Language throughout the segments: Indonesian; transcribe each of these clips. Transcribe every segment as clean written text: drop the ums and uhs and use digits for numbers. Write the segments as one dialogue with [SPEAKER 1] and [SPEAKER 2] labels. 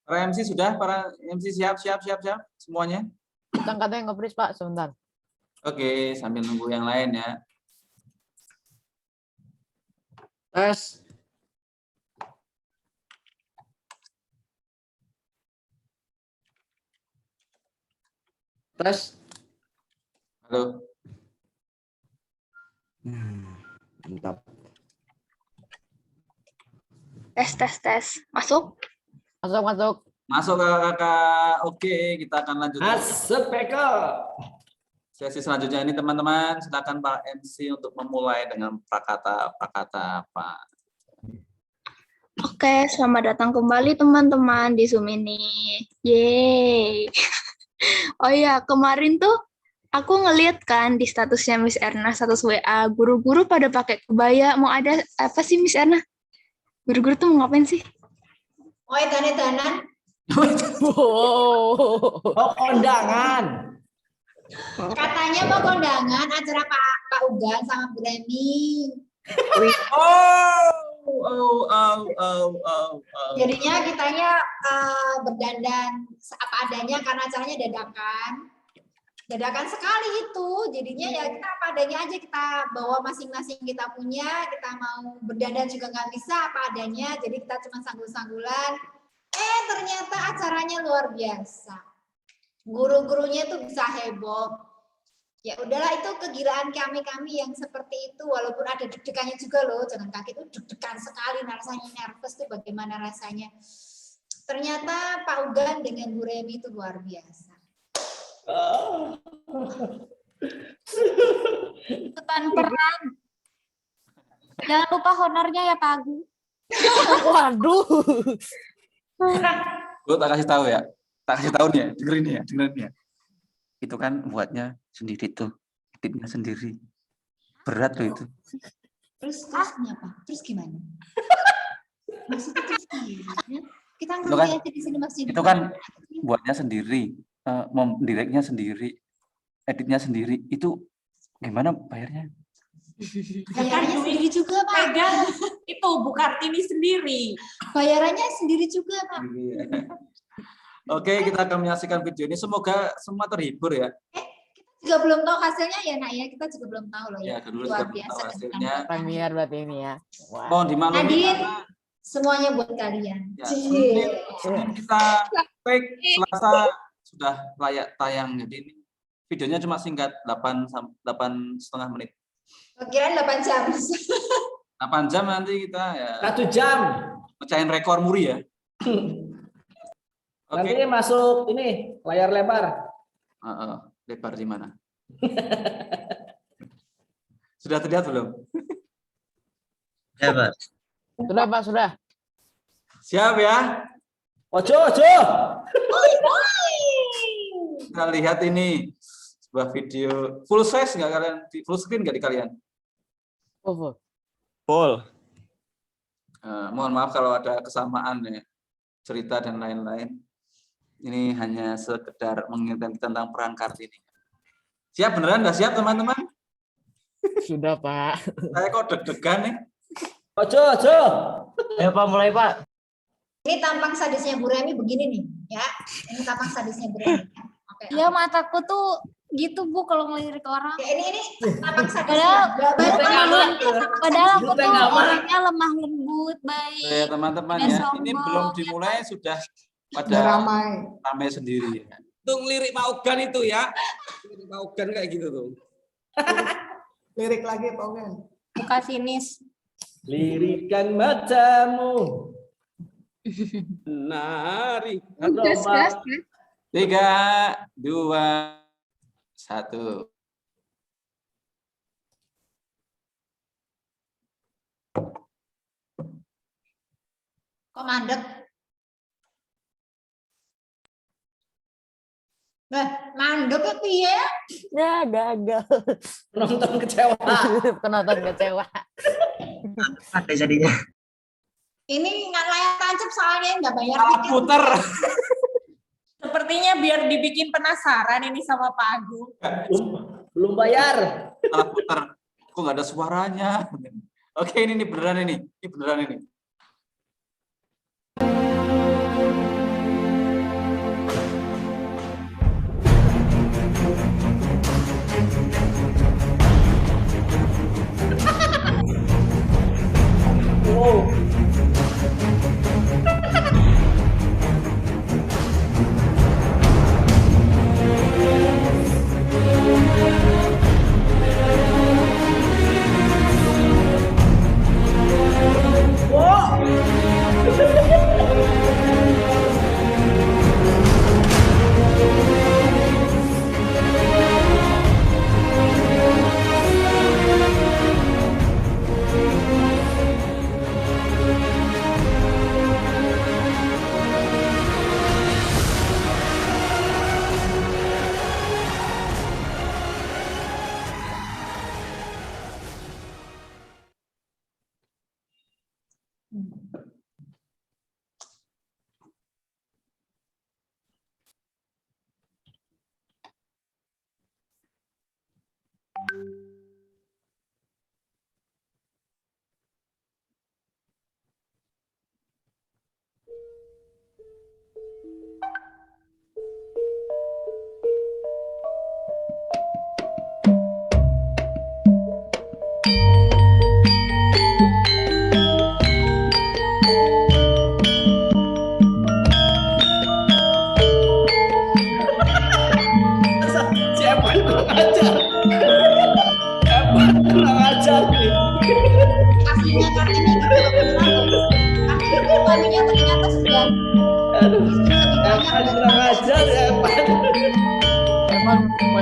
[SPEAKER 1] Para MC sudah? Para MC siap semuanya?
[SPEAKER 2] Kita katanya nge-freeze Pak, sebentar.
[SPEAKER 1] Oke, sambil nunggu yang lain ya.
[SPEAKER 3] Tes. Tes.
[SPEAKER 1] Halo.
[SPEAKER 3] Mantap.
[SPEAKER 4] Tes. Masuk?
[SPEAKER 2] Masuk.
[SPEAKER 1] Masuk kakak. Oke, kita akan lanjut.
[SPEAKER 3] Masuk Peko.
[SPEAKER 1] Sesi selanjutnya ini teman-teman, silakan Pak MC untuk memulai dengan prakata apa.
[SPEAKER 4] Oke, selamat datang kembali teman-teman di Zoom ini. Yeay. Oh iya, kemarin tuh aku ngeliat kan di statusnya Miss Erna, status WA, guru-guru pada pakai kebaya. Mau ada apa sih Miss Erna? Guru-guru tuh mau ngapain sih?
[SPEAKER 5] Oh, edan-edanan.
[SPEAKER 2] Wow.
[SPEAKER 3] Oh, kondangan.
[SPEAKER 5] Katanya mau kondangan acara Pak Ugan sama Bu Remi. Jadinya kitanya berdandan apa adanya karena acaranya dadakan sekali itu. Jadinya ya kita apa adanya aja, kita bawa masing-masing kita punya, kita mau berdandan juga nggak bisa apa adanya, jadi kita cuma sanggul-sanggulan. Ternyata acaranya luar biasa. Guru-gurunya tuh bisa heboh. Ya udahlah, itu kegilaan kami yang seperti itu, walaupun ada deg-degannya juga loh, jangan kaget, itu deg-degan sekali, rasanya nervous tuh bagaimana rasanya. Ternyata Pak Ugan dengan Bu Remi itu luar biasa.
[SPEAKER 6] Ikutan peran. Jangan lupa honornya ya Pak Agu.
[SPEAKER 2] Waduh.
[SPEAKER 1] Gue tak kasih tahu ya. Tak kasih tahu nih ya, dengerin ya. Itu kan buatnya sendiri tuh, editnya sendiri. Berat loh itu.
[SPEAKER 5] Terusnya apa? Terus gimana? Maksudnya terus gimana? Kita
[SPEAKER 1] Itu kan-
[SPEAKER 5] ngerti aja di sini maksudnya.
[SPEAKER 1] Itu kan buatnya sendiri, directnya sendiri, editnya sendiri. Itu gimana bayarnya?
[SPEAKER 5] Bayarannya sendiri juga Pak.
[SPEAKER 7] Pegang itu Bu Kartini sendiri.
[SPEAKER 5] Bayarannya sendiri juga Pak.
[SPEAKER 1] Oke, kita akan menyaksikan video ini. Semoga semua terhibur ya.
[SPEAKER 5] Juga belum tahu hasilnya ya nak ya, kita juga belum tahu loh
[SPEAKER 1] Ya,
[SPEAKER 5] ya.
[SPEAKER 1] kedua
[SPEAKER 5] Luar
[SPEAKER 1] juga belum
[SPEAKER 5] biasa
[SPEAKER 1] tahu
[SPEAKER 5] kan.
[SPEAKER 1] hasilnya.
[SPEAKER 2] Premier berarti ini ya. Wah.
[SPEAKER 1] Mohon dimaklumi.
[SPEAKER 5] Nadine, semuanya buat kalian.
[SPEAKER 1] Ya,
[SPEAKER 5] Cie.
[SPEAKER 1] Senin kita take, Selasa sudah layak tayang. Jadi ini videonya cuma singkat 8,5 menit.
[SPEAKER 5] Kirain 8 jam.
[SPEAKER 1] 8 jam nanti kita ya
[SPEAKER 3] 1 jam.
[SPEAKER 1] pecahin rekor muri ya. Oke.
[SPEAKER 3] Nanti masuk ini layar lebar.
[SPEAKER 1] Lebar di mana? Sudah terlihat belum?
[SPEAKER 8] Ya, Pak.
[SPEAKER 2] Sudah Pak, sudah.
[SPEAKER 1] Siap ya?
[SPEAKER 3] Ojo.
[SPEAKER 1] Kita lihat ini sebuah video full size nggak kalian? Full screen nggak di kalian?
[SPEAKER 2] Oh,
[SPEAKER 8] Full.
[SPEAKER 1] Mohon maaf kalau ada kesamaan ya, cerita dan lain-lain. Ini hanya sekedar mengingatkan tentang peran Kartini. Siap beneran? Nggak siap teman-teman?
[SPEAKER 2] sudah Pak.
[SPEAKER 1] Saya kok deg-degan nih.
[SPEAKER 3] Ojo.
[SPEAKER 8] Ayo Pak, mulai Pak.
[SPEAKER 5] Ini tampang sadisnya Bu Remi begini nih, ya. Ini tampang sadisnya Bu Remi. Oke.
[SPEAKER 6] Ya mataku tuh gitu Bu kalau ngelirik orang.
[SPEAKER 5] Ya, ini tampang sadisnya.
[SPEAKER 6] Padahal aku
[SPEAKER 3] Gue
[SPEAKER 6] tuh
[SPEAKER 3] nggak mau.
[SPEAKER 6] orangnya lemah lembut, baik.
[SPEAKER 1] Ya teman-teman
[SPEAKER 6] Dan
[SPEAKER 1] ya,
[SPEAKER 6] sombong,
[SPEAKER 1] ini belum
[SPEAKER 6] ya
[SPEAKER 1] dimulai sudah pada ramai sendiri.
[SPEAKER 9] Tuh lirik Pak Ugan itu ya. Lirik Pak Ugan kayak gitu tuh.
[SPEAKER 10] Lirik lagi Pak Ugan.
[SPEAKER 6] Buka sinis.
[SPEAKER 3] Lirikan matamu.
[SPEAKER 9] Nari.
[SPEAKER 3] Aroma.
[SPEAKER 1] 3, 2, 1.
[SPEAKER 5] Kok mandek? Mandek ya piye?
[SPEAKER 2] Ya gagal.
[SPEAKER 3] Penonton kecewa.
[SPEAKER 2] Penonton kecewa.
[SPEAKER 8] Ada jadinya.
[SPEAKER 5] Ini nggak layak tancap soalnya nggak bayar
[SPEAKER 1] Salah
[SPEAKER 5] tiket.
[SPEAKER 1] puter.
[SPEAKER 7] Sepertinya biar dibikin penasaran ini sama Pak Agung.
[SPEAKER 3] Belum bayar.
[SPEAKER 1] Salah puter. Kok nggak ada suaranya? Oke, ini beneran ini. Ini beneran ini.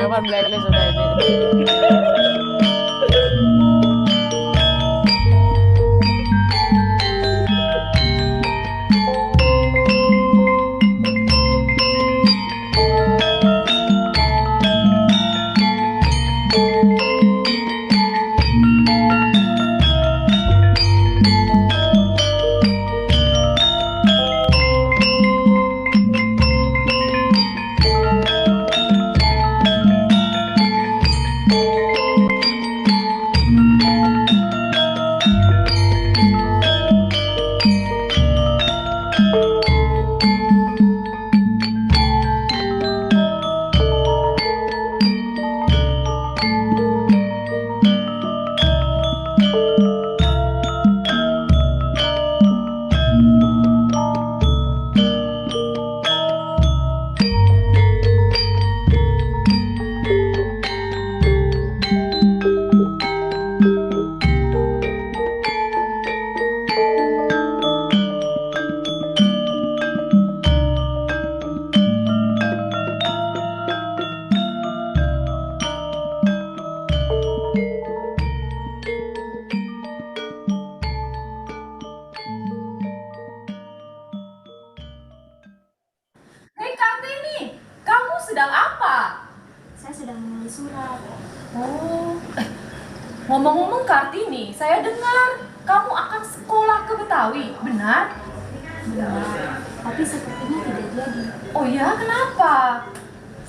[SPEAKER 2] Evan blacklist sudah ini.
[SPEAKER 7] Hei Kartini, kamu sedang apa?
[SPEAKER 6] Saya sedang menulis surat.
[SPEAKER 7] Oh, ngomong-ngomong Kartini, saya dengar kamu akan sekolah ke Betawi, benar?
[SPEAKER 6] Benar. Tapi sepertinya tidak jadi.
[SPEAKER 7] Oh ya, kenapa?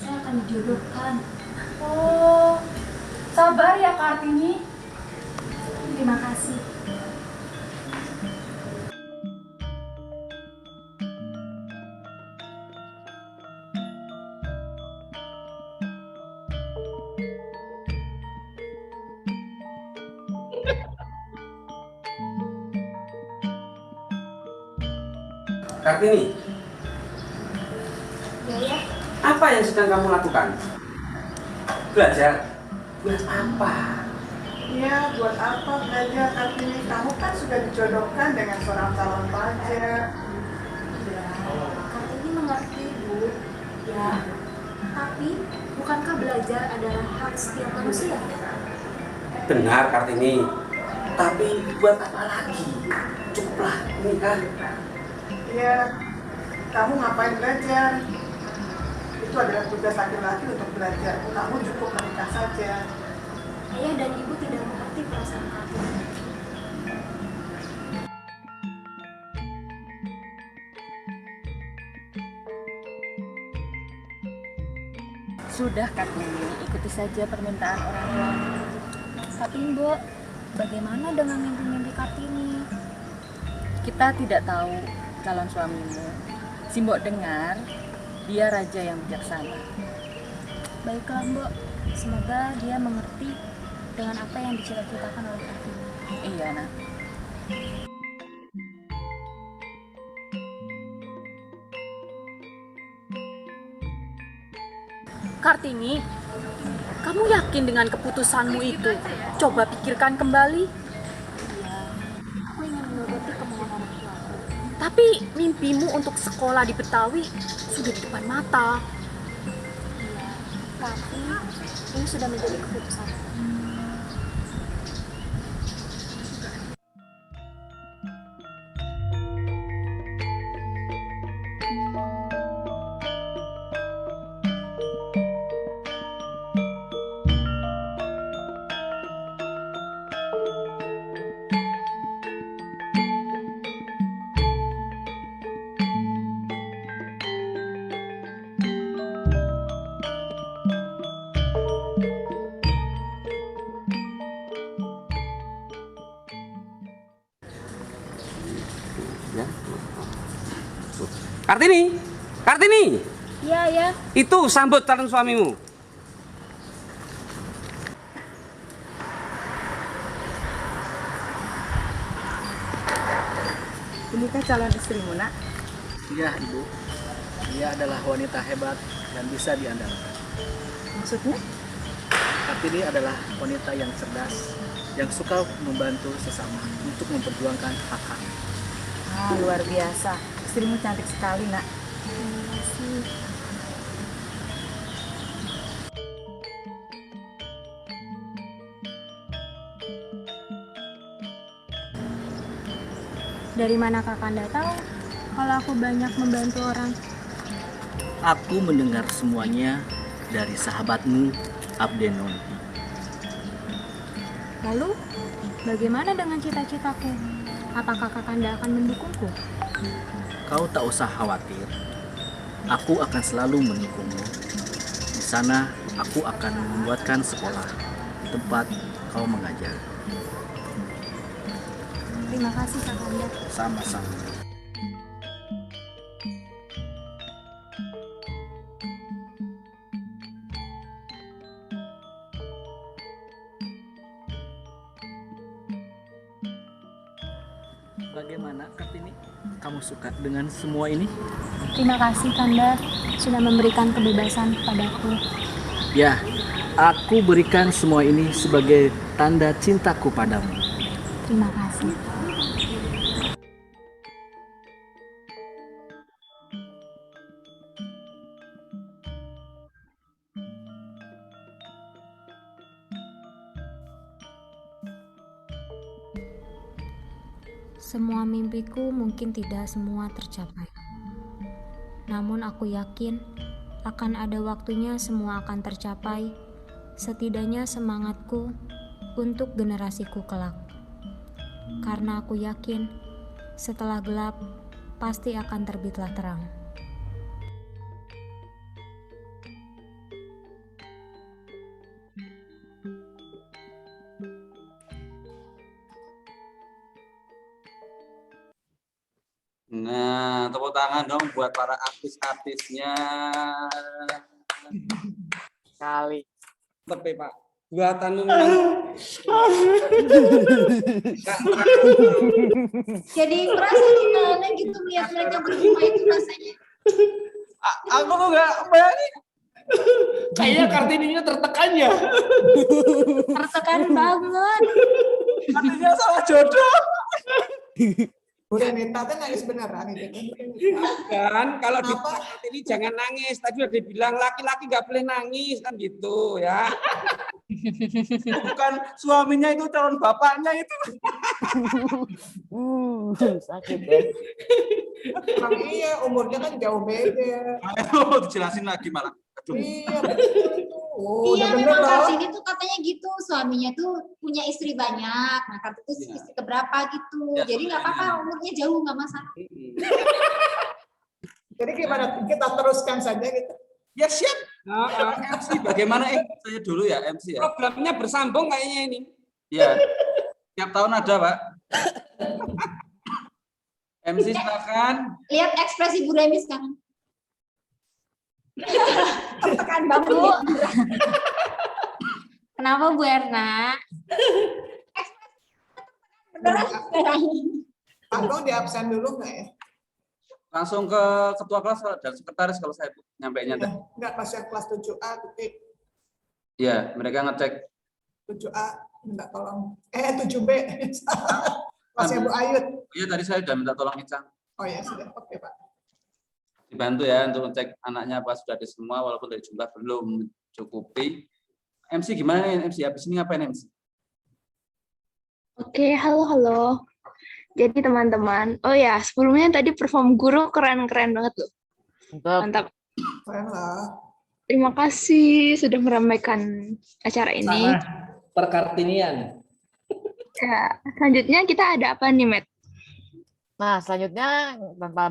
[SPEAKER 6] Saya akan dijodohkan.
[SPEAKER 7] Oh, sabar ya Kartini.
[SPEAKER 6] Terima kasih.
[SPEAKER 9] Kartini,
[SPEAKER 6] Ya.
[SPEAKER 9] apa yang sedang kamu lakukan? Belajar? Buat apa?
[SPEAKER 10] Ya, buat apa belajar Kartini? Kamu kan sudah dijodohkan dengan seorang calon pajak.
[SPEAKER 6] Kartini mengerti, Bu. Ya. Tapi, bukankah belajar adalah hak setiap manusia?
[SPEAKER 9] Benar Kartini. Tapi buat apa lagi? Cukuplah, ini kan.
[SPEAKER 10] Ya, kamu ngapain belajar? Itu adalah tugas laki-laki untuk belajar. Kamu cukup menikah saja.
[SPEAKER 6] Ayah dan Ibu tidak mengerti perasaan Kartini.
[SPEAKER 11] Sudah Kartini, ikuti saja permintaan orang tua.
[SPEAKER 6] Tapi Mbok, bagaimana dengan mimpi-mimpi Kartini?
[SPEAKER 11] Kita tidak tahu calon suamimu. Simbok dengar, dia raja yang bijaksana.
[SPEAKER 6] Baiklah Mbok, semoga dia mengerti dengan apa yang dicita-citakan oleh Kartini.
[SPEAKER 11] Iya nak.
[SPEAKER 12] Kartini, kamu yakin dengan keputusanmu itu? Coba pikirkan kembali.
[SPEAKER 6] Iya, aku ingin menuruti kemauan orang tuaku.
[SPEAKER 12] Tapi mimpimu untuk sekolah di Betawi sudah di depan mata.
[SPEAKER 6] Iya, tapi ini sudah menjadi keputusanku.
[SPEAKER 9] Kartini, Kartini,
[SPEAKER 6] Iya, ya.
[SPEAKER 9] itu sambut calon suamimu.
[SPEAKER 11] Inikah calon istrimu nak?
[SPEAKER 8] Iya, Ibu. Dia adalah wanita hebat dan bisa diandalkan.
[SPEAKER 11] Maksudnya?
[SPEAKER 8] Kartini adalah wanita yang cerdas, yang suka membantu sesama untuk memperjuangkan hak-hak.
[SPEAKER 11] Ah, luar biasa. Istrimu cantik sekali nak.
[SPEAKER 6] Terima kasih. Dari mana Kakanda tahu kalau aku banyak membantu orang?
[SPEAKER 8] Aku mendengar semuanya dari sahabatmu, Abdenon.
[SPEAKER 6] Lalu, bagaimana dengan cita-citaku? Apakah Kakanda akan mendukungku?
[SPEAKER 8] Kau tak usah khawatir. Aku akan selalu mendukungmu. Di sana, aku akan membuatkan sekolah di tempat kau mengajar.
[SPEAKER 6] Terima kasih Kakanda.
[SPEAKER 8] Sama-sama. Bagaimana Kartini? Kamu suka dengan semua ini?
[SPEAKER 6] Terima kasih Kanda sudah memberikan kebebasan padaku.
[SPEAKER 8] Ya, aku berikan semua ini sebagai tanda cintaku padamu.
[SPEAKER 6] Terima kasih. Semua mimpiku mungkin tidak semua tercapai. Namun aku yakin akan ada waktunya semua akan tercapai, setidaknya semangatku untuk generasiku kelak. Karena aku yakin setelah gelap pasti akan terbitlah terang.
[SPEAKER 1] Nah, tepuk tangan dong buat para artis-artisnya.
[SPEAKER 2] Kali.
[SPEAKER 9] Tapi Pak, buatan
[SPEAKER 5] Jadi merasa gimana gitu lihat mereka berdua itu rasanya.
[SPEAKER 1] Aku tuh nggak bayangin.
[SPEAKER 3] Kayaknya Kartininya tertekan ya.
[SPEAKER 6] Tertekan banget.
[SPEAKER 1] Artinya salah jodoh.
[SPEAKER 10] Udah Neta tuh nangis beneran itu
[SPEAKER 9] kan kalau di ini jangan nangis. Tadi udah dibilang laki-laki nggak boleh nangis kan gitu ya.
[SPEAKER 1] Bukan suaminya itu calon bapaknya itu.
[SPEAKER 2] Sakit ya.
[SPEAKER 10] Emang iya umurnya kan jauh beda.
[SPEAKER 1] Ayo dijelasin lagi malah.
[SPEAKER 10] Iya betul itu. Oh,
[SPEAKER 5] Iya
[SPEAKER 10] udah bener
[SPEAKER 5] memang
[SPEAKER 10] loh.
[SPEAKER 5] Kartini tuh katanya gitu, suaminya tuh punya istri banyak, nah Kartini tuh istri keberapa gitu,
[SPEAKER 1] Ya,
[SPEAKER 5] jadi nggak apa-apa umurnya jauh nggak masalah.
[SPEAKER 10] Jadi gimana kita teruskan saja gitu.
[SPEAKER 9] Ya siap.
[SPEAKER 1] MC bagaimana saya dulu ya MC ya.
[SPEAKER 9] Programnya bersambung kayaknya ini.
[SPEAKER 1] Iya. Tiap tahun ada Pak. MC silakan.
[SPEAKER 5] Lihat ekspresi Bu Remi sekarang. Tertekan banget.
[SPEAKER 6] Bu. Kenapa Bu Erna?
[SPEAKER 5] Beneran sekarang.
[SPEAKER 10] Abang di absen dulu nggak ya?
[SPEAKER 1] Langsung ke ketua kelas dan sekretaris kalau saya nyampainya.
[SPEAKER 10] Enggak pas yang kelas 7A titik
[SPEAKER 1] Iya, mereka ngecek
[SPEAKER 10] 7A minta tolong. 7B. Kelasnya Bu Ayud.
[SPEAKER 1] Iya, tadi saya sudah minta tolong Icang.
[SPEAKER 10] Oh ya sudah. Oke, Pak.
[SPEAKER 1] Dibantu ya untuk ngecek anaknya apa sudah ada semua walaupun dari jumlah belum mencukupi. MC gimana nih MC? Habis ini ngapain MC?
[SPEAKER 4] Oke, halo. Jadi teman-teman, oh ya sebelumnya tadi perform guru keren-keren banget loh.
[SPEAKER 2] Mantap.
[SPEAKER 10] Keren lah.
[SPEAKER 4] Terima kasih sudah meramaikan acara ini.
[SPEAKER 3] Perkartinian.
[SPEAKER 4] Ya, selanjutnya kita ada apa nih, Matt?
[SPEAKER 2] Nah, selanjutnya tanpa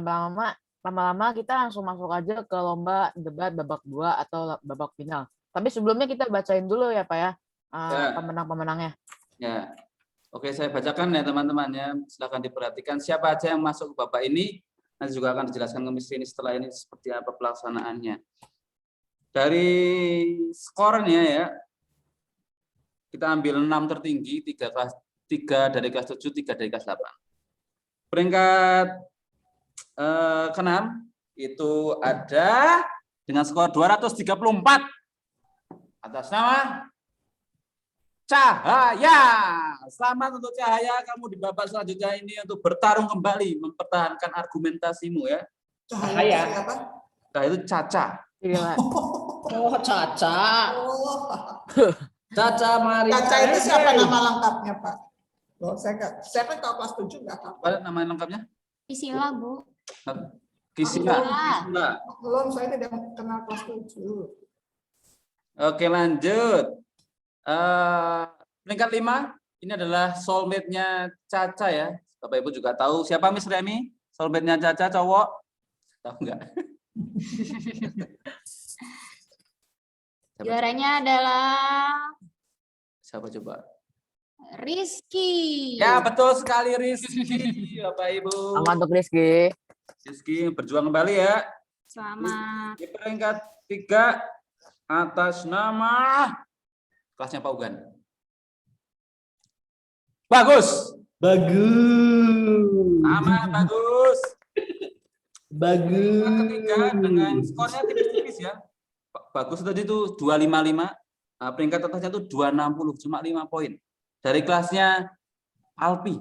[SPEAKER 2] lama-lama kita langsung masuk aja ke lomba debat babak 2 atau babak final. Tapi sebelumnya kita bacain dulu ya Pak ya, pemenang-pemenangnya.
[SPEAKER 1] Ya. Oke, saya bacakan ya teman-teman ya. Silakan diperhatikan siapa aja yang masuk ke babak ini. Nanti juga akan dijelaskan ke Miss Rini setelah ini seperti apa pelaksanaannya. Dari skornya ya, kita ambil 6 tertinggi, 3 dari kelas 7, 3 dari kelas 8. Peringkat ke-6 itu ada dengan skor 234 atas nama Cahaya. Selamat untuk Cahaya, kamu di babak selanjutnya ini untuk bertarung kembali, mempertahankan argumentasimu ya.
[SPEAKER 10] Cahaya apa?
[SPEAKER 1] Cahaya itu Caca.
[SPEAKER 3] Oh, Caca.
[SPEAKER 10] Oh.
[SPEAKER 3] Caca Maria.
[SPEAKER 10] Caca itu siapa nama lengkapnya, Pak? Loh, saya kan kalau kelas 7 nggak apa-apa.
[SPEAKER 1] Apa nama lengkapnya?
[SPEAKER 5] Priscilla, Bu.
[SPEAKER 1] Kisila.
[SPEAKER 10] Belum, saya tidak kenal kelas 7.
[SPEAKER 1] Oke, lanjut. Peringkat 5, ini adalah soulmate-nya Caca ya. Bapak Ibu juga tahu siapa Miss Remi? Soulmate-nya Caca cowok? Tahu nggak?
[SPEAKER 5] Juaranya adalah
[SPEAKER 1] Siapa coba?
[SPEAKER 5] Rizky.
[SPEAKER 1] Ya, betul sekali Rizky, Bapak Ibu.
[SPEAKER 2] Selamat untuk Rizky.
[SPEAKER 1] Rizky berjuang kembali ya.
[SPEAKER 5] Selamat.
[SPEAKER 1] Di peringkat 3 atas nama kelasnya Pak Ugan. Bagus.
[SPEAKER 3] Bagus.
[SPEAKER 1] Aman, bagus.
[SPEAKER 3] Bagus.
[SPEAKER 1] Peringkat ketiga dengan skornya tipis-tipis ya. Bagus tadi itu 255. Nah, peringkat atasnya itu 260, cuma 5 poin. Dari kelasnya Alpi.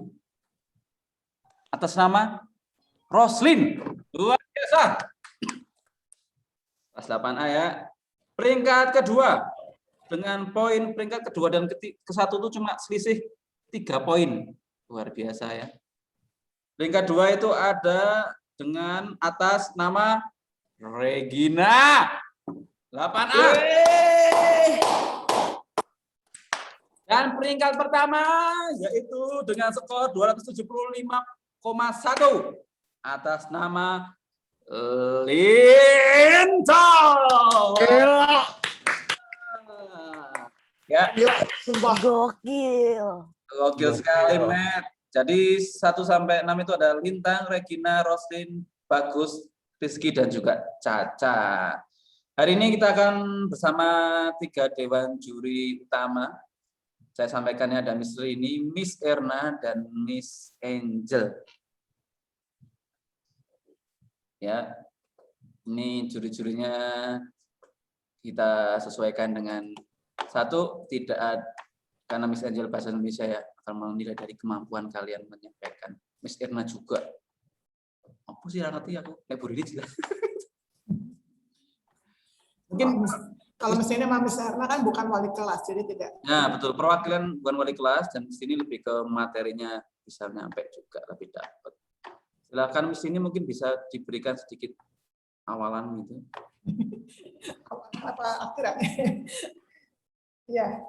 [SPEAKER 1] Atas nama Roslin. Luar biasa. Kelas 8A ya. Peringkat kedua. Dengan poin peringkat kedua dan ke-1 itu cuma selisih 3 poin. Luar biasa ya. Peringkat 2 itu ada dengan atas nama Regina. 8A. Dan peringkat pertama yaitu dengan skor 275,1 atas nama Linto. Ya,
[SPEAKER 2] Sumpah gokil.
[SPEAKER 1] gokil sekali, Matt. Jadi 1 sampai 6 itu ada Lintang, Regina, Roslin, Bagus, Rizky dan juga Caca. Hari ini kita akan bersama 3 dewan juri utama. Saya sampaikannya ada Miss Rini, Miss Erna, dan Miss Angel. Ya, ini juri-jurinya kita sesuaikan dengan 1, tidak ada, karena Miss Angel bahasa Indonesia ya, akan menilai dari kemampuan kalian menyampaikan. Miss Erna juga. Apa sih ngerti aku? Kayak Bu Rini juga.
[SPEAKER 10] Mungkin kalau misalnya Mami Sarna kan bukan wali kelas, jadi tidak.
[SPEAKER 1] Nah, betul. Perwakilan bukan wali kelas, dan di sini lebih ke materinya bisa nyampe juga, lebih dapat. Silakan di sini mungkin bisa diberikan sedikit awalan gitu.
[SPEAKER 10] Apa akhirannya? Ya,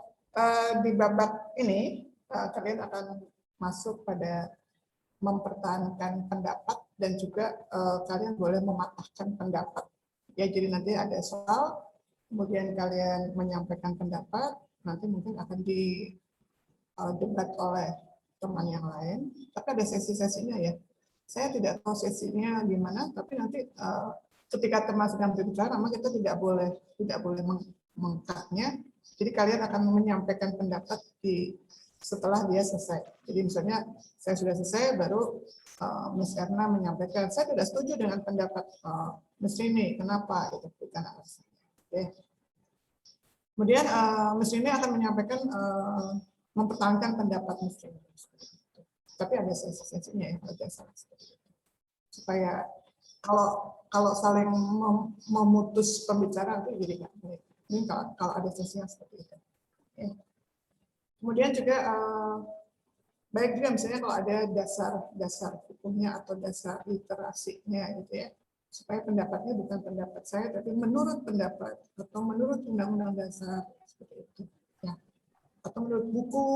[SPEAKER 10] di babak ini kalian akan masuk pada mempertahankan pendapat dan juga kalian boleh mematahkan pendapat. Ya, jadi nanti ada soal, kemudian kalian menyampaikan pendapat, nanti mungkin akan didebat oleh teman yang lain. Tapi ada sesi-sesinya ya. Saya tidak tahu sesinya gimana, tapi nanti ketika teman sedang berbicara, maka kita tidak boleh mengangkatnya. Jadi kalian akan menyampaikan pendapat setelah dia selesai. Jadi misalnya saya sudah selesai, baru Miss Erna menyampaikan, saya tidak setuju dengan pendapat Miss Rini, kenapa? Itu bukan alasan. Oke. Kemudian Miss Rini akan menyampaikan mempertahankan pendapat Miss Rini. Tapi ada sesi-sesinya ya, ada salah seperti itu. Supaya kalau saling memutus pembicaraan itu jadi nggak baik. Ini kalau ada sesi yang seperti itu. Ya. Kemudian juga baik juga misalnya kalau ada dasar hukumnya atau dasar literasinya gitu ya, supaya pendapatnya bukan pendapat saya tapi menurut pendapat atau menurut undang-undang dasar seperti itu ya, atau menurut buku.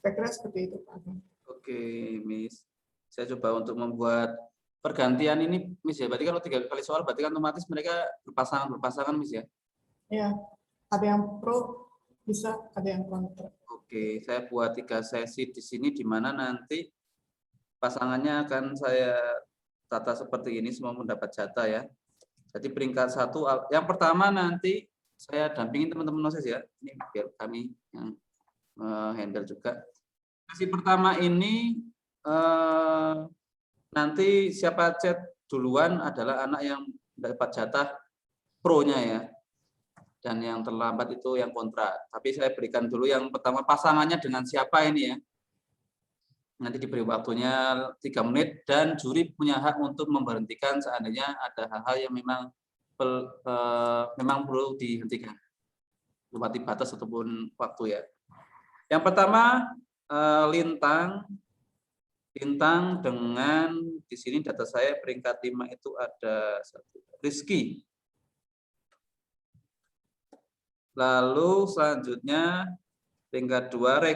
[SPEAKER 10] Saya kira seperti itu Pak.
[SPEAKER 1] Oke, Miss. Saya coba untuk membuat pergantian ini, Miss ya. Berarti kalau 3 kali soal, berarti kan otomatis mereka berpasangan, Miss ya.
[SPEAKER 10] Ya, ada yang pro, bisa ada yang kontra.
[SPEAKER 1] Oke, saya buat 3 sesi di sini, di mana nanti pasangannya akan saya tata seperti ini, semua mendapat jatah ya. Jadi peringkat 1, yang pertama nanti saya dampingin teman-teman OSIS ya. Ini biar kami yang handle juga. Sesi pertama ini nanti siapa chat duluan adalah anak yang dapat jatah pro-nya ya. Dan yang terlambat itu yang kontra. Tapi saya berikan dulu yang pertama pasangannya dengan siapa ini ya. Nanti diberi waktunya 3 menit dan juri punya hak untuk memberhentikan seandainya ada hal-hal yang memang perlu dihentikan. Lewati batas ataupun waktu ya. Yang pertama Lintang dengan di sini data saya peringkat 5 itu ada Rizky. Lalu selanjutnya peringkat 2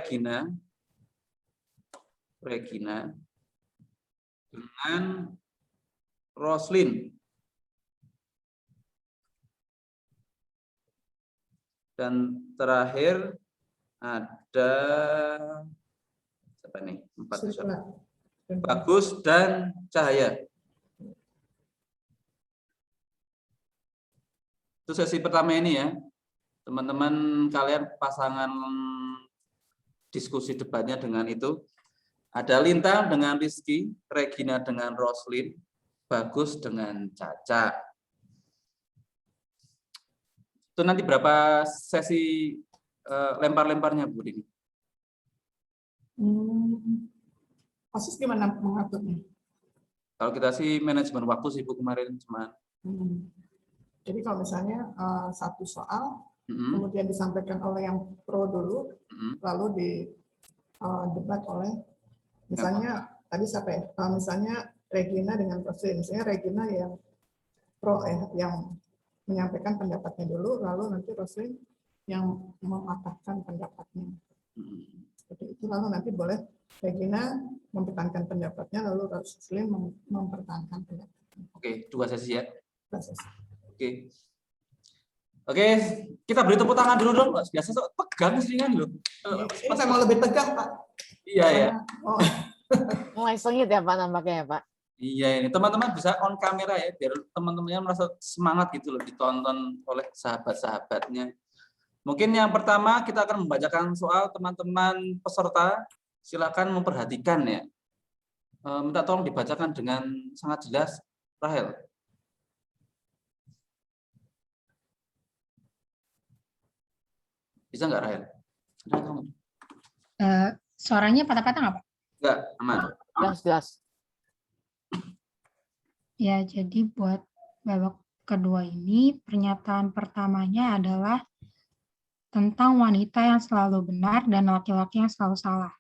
[SPEAKER 1] Regina dengan Roslin. Dan terakhir ada siapa nih? 4 siapa? Bagus dan Cahaya. Itu sesi pertama ini ya. Teman-teman kalian pasangan diskusi debatnya dengan itu. Ada Lintang dengan Rizky, Regina dengan Roslin, Bagus dengan Caca. Itu nanti berapa sesi lempar-lemparnya Bu Dini?
[SPEAKER 10] Proses gimana mengaturnya?
[SPEAKER 1] Kalau kita sih manajemen waktu sih Bu kemarin cuman.
[SPEAKER 10] Jadi kalau misalnya satu soal, kemudian disampaikan oleh yang pro dulu, lalu di debat oleh misalnya tadi siapa ya? Misalnya Regina dengan Roslin. Misalnya Regina yang pro yang menyampaikan pendapatnya dulu, lalu nanti Roslin yang mematahkan pendapatnya. Seperti itu, lalu nanti boleh Regina mempertahankan pendapatnya, lalu Roslin mempertahankan pendapatnya.
[SPEAKER 1] Oke, 2 sesi ya.
[SPEAKER 10] 2 sesi.
[SPEAKER 1] Oke, kita beri tepuk tangan dulu dong. Biasa tegang sih kan loh.
[SPEAKER 10] Ini memang lebih tegang, Pak.
[SPEAKER 1] Iya ya.
[SPEAKER 2] Mulai sengit ya Pak nampaknya ya Pak.
[SPEAKER 1] Iya ini teman-teman bisa on kamera ya biar teman-temannya merasa semangat gitu loh ditonton oleh sahabat-sahabatnya. Mungkin yang pertama kita akan membacakan soal, teman-teman peserta silakan memperhatikan ya. Minta tolong dibacakan dengan sangat jelas, Rahel. Bisa nggak Rahel?
[SPEAKER 13] Suaranya patah-patah nggak Pak?
[SPEAKER 1] Nggak, aman.
[SPEAKER 2] Jelas.
[SPEAKER 13] Ya, jadi buat babak kedua ini, pernyataan pertamanya adalah tentang wanita yang selalu benar dan laki-laki yang selalu salah.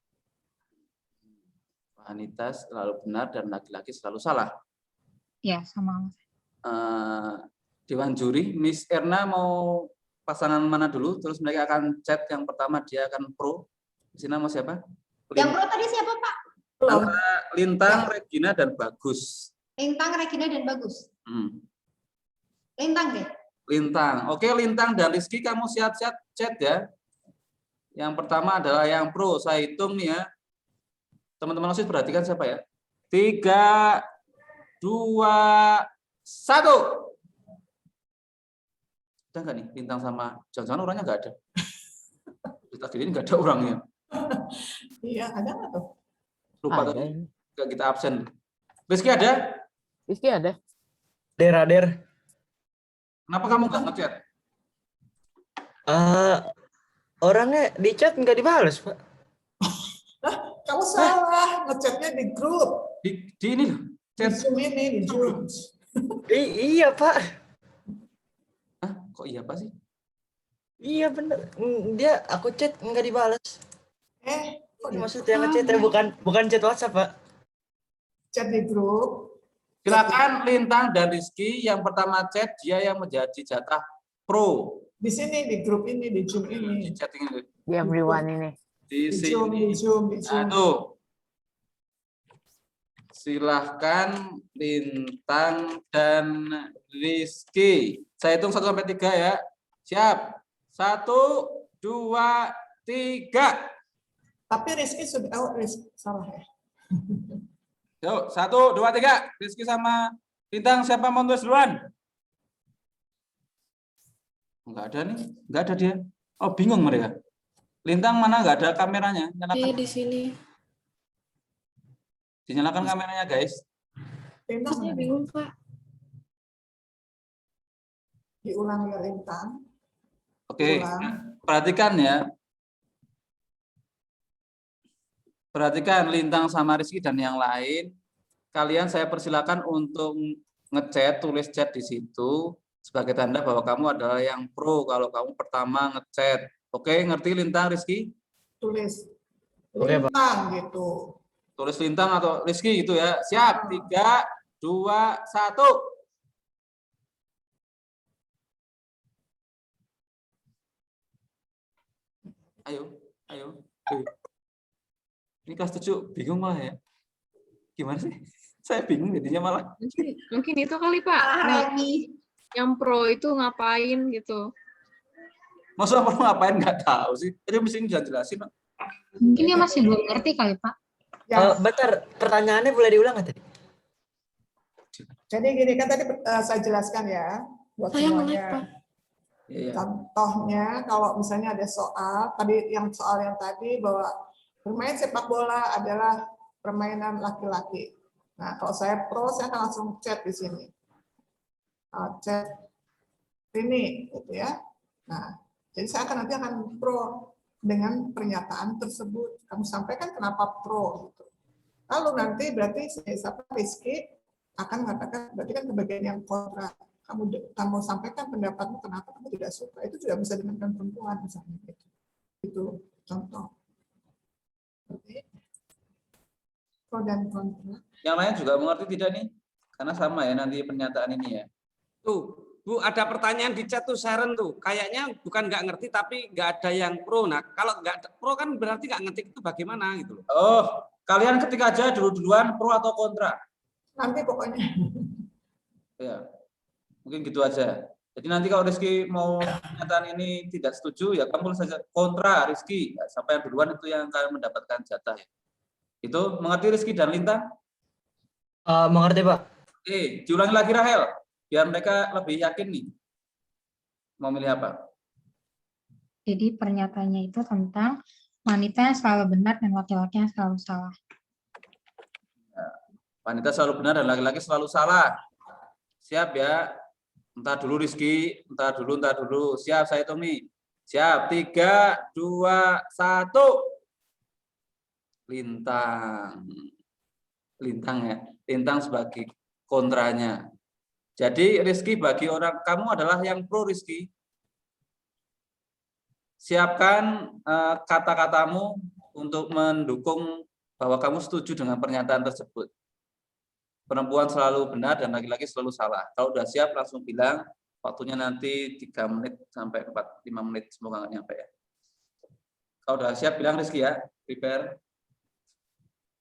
[SPEAKER 1] Wanita selalu benar dan laki-laki selalu salah.
[SPEAKER 13] Ya, sama.
[SPEAKER 1] Dewan juri, Miss Erna mau pasangan mana dulu? Terus mereka akan chat yang pertama dia akan pro. Di sini mau siapa?
[SPEAKER 5] Yang pro tadi siapa Pak?
[SPEAKER 1] Lintang, Regina, dan Bagus.
[SPEAKER 5] Lintang, Regina, dan Bagus. Lintang deh.
[SPEAKER 1] Lintang. Oke, Lintang dan Rizky kamu siap-siap chat ya. Yang pertama adalah yang pro. Saya hitung nih ya. Teman-teman OSIS perhatikan siapa ya? 3, 2, 1. Ada nggak nih Lintang sama jangan-jangan orangnya nggak ada. Tadi ini nggak ada orangnya.
[SPEAKER 10] Iya, ada nggak tuh?
[SPEAKER 1] Lupa tadi. Nggak kita absen. Rizky ada?
[SPEAKER 2] Rizky ada.
[SPEAKER 3] Der.
[SPEAKER 1] Kenapa kamu nggak ngechat?
[SPEAKER 3] Orangnya di chat nggak dibalas, Pak.
[SPEAKER 10] Kamu salah, ngechatnya di grup.
[SPEAKER 1] Di ini loh.
[SPEAKER 10] Di Zoom ini, di Zoom.
[SPEAKER 3] Iya, Pak.
[SPEAKER 1] Hah? Kok iya Pak sih?
[SPEAKER 3] Iya bener. Dia aku chat nggak dibalas.
[SPEAKER 10] Kok
[SPEAKER 3] maksudnya ngechat bukan chat WhatsApp, Pak.
[SPEAKER 10] Chat di grup.
[SPEAKER 1] Silakan Lintang dan Rizky yang pertama chat, dia yang menjadi jatah pro.
[SPEAKER 10] Di sini di grup ini, di Zoom ini.
[SPEAKER 1] Di chatting ini.
[SPEAKER 2] Di everyone ini.
[SPEAKER 1] Di
[SPEAKER 10] sini. Di Zoom.
[SPEAKER 1] Aduh. Silahkan Lintang dan Rizky. Saya hitung 1 sampai 3 ya. Siap. 1, 2, 3.
[SPEAKER 10] Tapi Rizky sudah salah ya.
[SPEAKER 1] Yuk, 1, 2, 3. Rizky sama Lintang siapa mau tulis duluan? Enggak ada nih, enggak ada dia. Oh, bingung mereka. Lintang mana enggak ada kameranya? Nyalakan.
[SPEAKER 14] Di sini.
[SPEAKER 1] Dinyalakan kameranya, guys.
[SPEAKER 10] Lintang
[SPEAKER 14] bingung, Pak.
[SPEAKER 10] Diulang ya Lintang.
[SPEAKER 1] Oke, perhatikan ya. Perhatikan Lintang sama Rizky dan yang lain. Kalian saya persilakan untuk ngechat, tulis chat di situ sebagai tanda bahwa kamu adalah yang pro kalau kamu pertama ngechat. Oke, ngerti Lintang, Rizky?
[SPEAKER 10] tulis
[SPEAKER 14] Oke, Pak.
[SPEAKER 10] lintang gitu.
[SPEAKER 1] Tulis lintang atau Rizky gitu ya. Siap, 3, 2, 1. Ayo, ayo. Ini kelas 7 bingung malah ya. Gimana sih? Saya bingung jadinya malah.
[SPEAKER 15] Mungkin itu kali Pak. Yang pro itu ngapain gitu.
[SPEAKER 1] Masa apa ngapain nggak tahu sih? Itu mesti jelasin. Pak.
[SPEAKER 13] Mungkin dia masih belum ngerti kali Pak.
[SPEAKER 3] Bentar, pertanyaannya boleh diulang nggak tadi?
[SPEAKER 10] Jadi gini kan tadi saya jelaskan ya buat semuanya. Contohnya kalau misalnya ada soal soal yang tadi bahwa bermain sepak bola adalah permainan laki-laki. Nah, kalau saya pro, saya akan langsung chat di sini. Chat ini, gitu ya. Nah, jadi saya nanti akan pro dengan pernyataan tersebut. Kamu sampaikan kenapa pro, gitu. Lalu nanti berarti siapa Rizky akan mengatakan, berarti kan kebagian yang kontra. Kamu sampaikan pendapatmu kenapa kamu tidak suka. Itu juga bisa dengan perempuan misalnya. Gitu. Itu contoh. Oke. Pro dan kontra.
[SPEAKER 1] Yang lain juga mengerti tidak nih? Karena sama ya nanti pernyataan ini ya.
[SPEAKER 9] Tuh, Bu, ada pertanyaan di chat tuh Sharon tuh. Kayaknya bukan nggak ngerti tapi nggak ada yang pro. Nah, kalau nggak pro kan berarti nggak ngerti itu bagaimana gitu loh.
[SPEAKER 1] Oh, kalian ketik aja duluan pro atau kontra.
[SPEAKER 10] Nanti pokoknya.
[SPEAKER 1] Ya, mungkin gitu aja. Jadi nanti kalau Rizky mau pernyataan ini tidak setuju, ya kamu saja kontra Rizky. Ya, sampai yang duluan itu yang akan mendapatkan jatah. Ya. Itu mengerti Rizky dan Lintang?
[SPEAKER 3] Mengerti Pak.
[SPEAKER 1] Oke, diulangi lagi Rahel, biar mereka lebih yakin nih. Mau milih apa?
[SPEAKER 13] Jadi pernyataannya itu tentang wanita yang selalu benar dan laki-laki yang selalu salah.
[SPEAKER 1] Wanita selalu benar dan laki-laki selalu salah. Siap ya? Entar dulu Rizky, entar dulu. Siap, saya hitung nih. Siap, 3, 2, 1. Lintang. Lintang ya. Lintang sebagai kontranya. Jadi Rizky bagi orang kamu adalah yang pro Rizky. Siapkan kata-katamu untuk mendukung bahwa kamu setuju dengan pernyataan tersebut. Perempuan selalu benar dan laki-laki selalu salah. Kalau udah siap langsung bilang, waktunya nanti 3 menit sampai 4-5 menit, semoga nggak nyampe ya. Kalau udah siap bilang Rizky ya, prepare.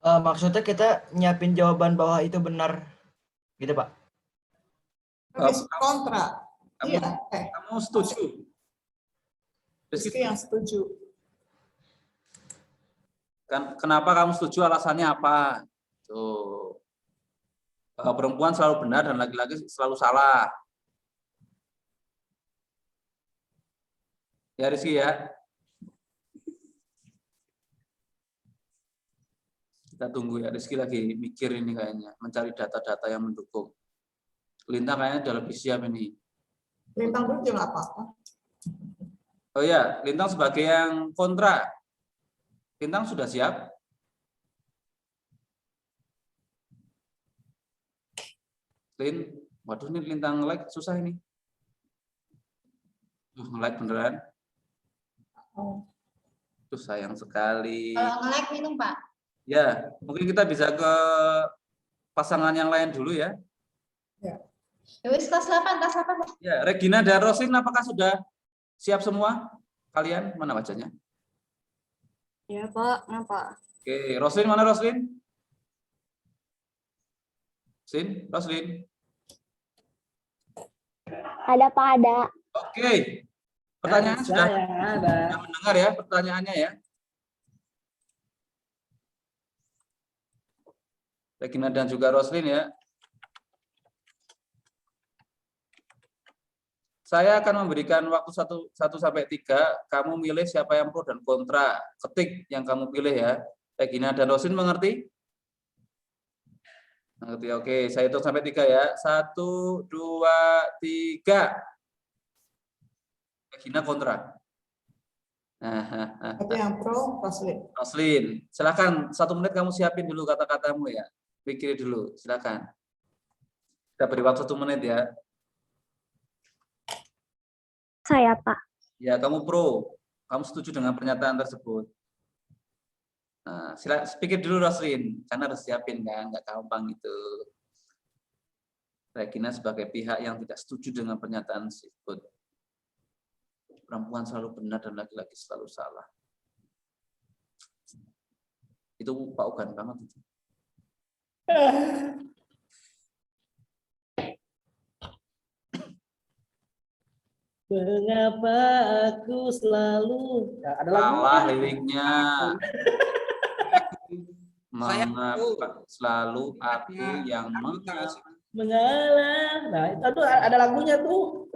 [SPEAKER 3] Maksudnya kita nyiapin jawaban bahwa itu benar, gitu Pak?
[SPEAKER 10] Kontra.
[SPEAKER 1] Kamu setuju?
[SPEAKER 10] Rizky yang setuju.
[SPEAKER 1] Kenapa kamu setuju? Alasannya apa? Tuh. Perempuan selalu benar dan laki-laki selalu salah. Ya Rizky ya. Kita tunggu ya, Rizky lagi mikir ini kayaknya, mencari data-data yang mendukung. Lintang kayaknya udah lebih siap ini.
[SPEAKER 10] Lintang dulu juga apa-apa.
[SPEAKER 1] Oh ya, Lintang sebagai yang kontra. Lintang sudah siap? Waduh ini Lintang like susah ini. Like beneran. Tuh sayang sekali.
[SPEAKER 5] Kalau nge-like minum Pak.
[SPEAKER 1] Ya, mungkin kita bisa ke pasangan yang lain dulu ya.
[SPEAKER 10] Ya.
[SPEAKER 5] Wis kelas 8 Pak.
[SPEAKER 1] Ya, Regina dan Roslin apakah sudah siap semua? Kalian mana wajahnya?
[SPEAKER 15] Ya Pak, kenapa?
[SPEAKER 1] Oke, Roslin mana Roslin? Roslin.
[SPEAKER 16] Ada Pak, ada.
[SPEAKER 1] Oke. Pertanyaan sudah mendengar ya pertanyaannya ya. Regina dan juga Roslin ya. Saya akan memberikan waktu 1 sampai 3. Kamu milih siapa yang pro dan kontra. Ketik yang kamu pilih ya. Regina dan Roslin mengerti? Mengerti. Oke, saya hitung sampai 3 ya. 1, 2, 3. Regina kontra.
[SPEAKER 10] Tapi yang pro Roslin.
[SPEAKER 1] Roslin, silakan 1 menit kamu siapin dulu kata-katamu ya. Pikirin dulu, silakan. Kita beri waktu 1 menit ya.
[SPEAKER 16] Saya Pak.
[SPEAKER 1] Ya, kamu pro. Kamu setuju dengan pernyataan tersebut. Nah, pikir dulu Roslin, karena harus siapin kan, nggak gampang itu. Regina sebagai pihak yang tidak setuju dengan pernyataan tersebut. Perempuan selalu benar dan laki-laki selalu salah. Itu Pak Ugan banget itu.
[SPEAKER 8] Mengapa aku selalu ada
[SPEAKER 1] salah liriknya. Mengapa selalu aku yang
[SPEAKER 8] mengalah. Nah, itu ada lagunya tuh.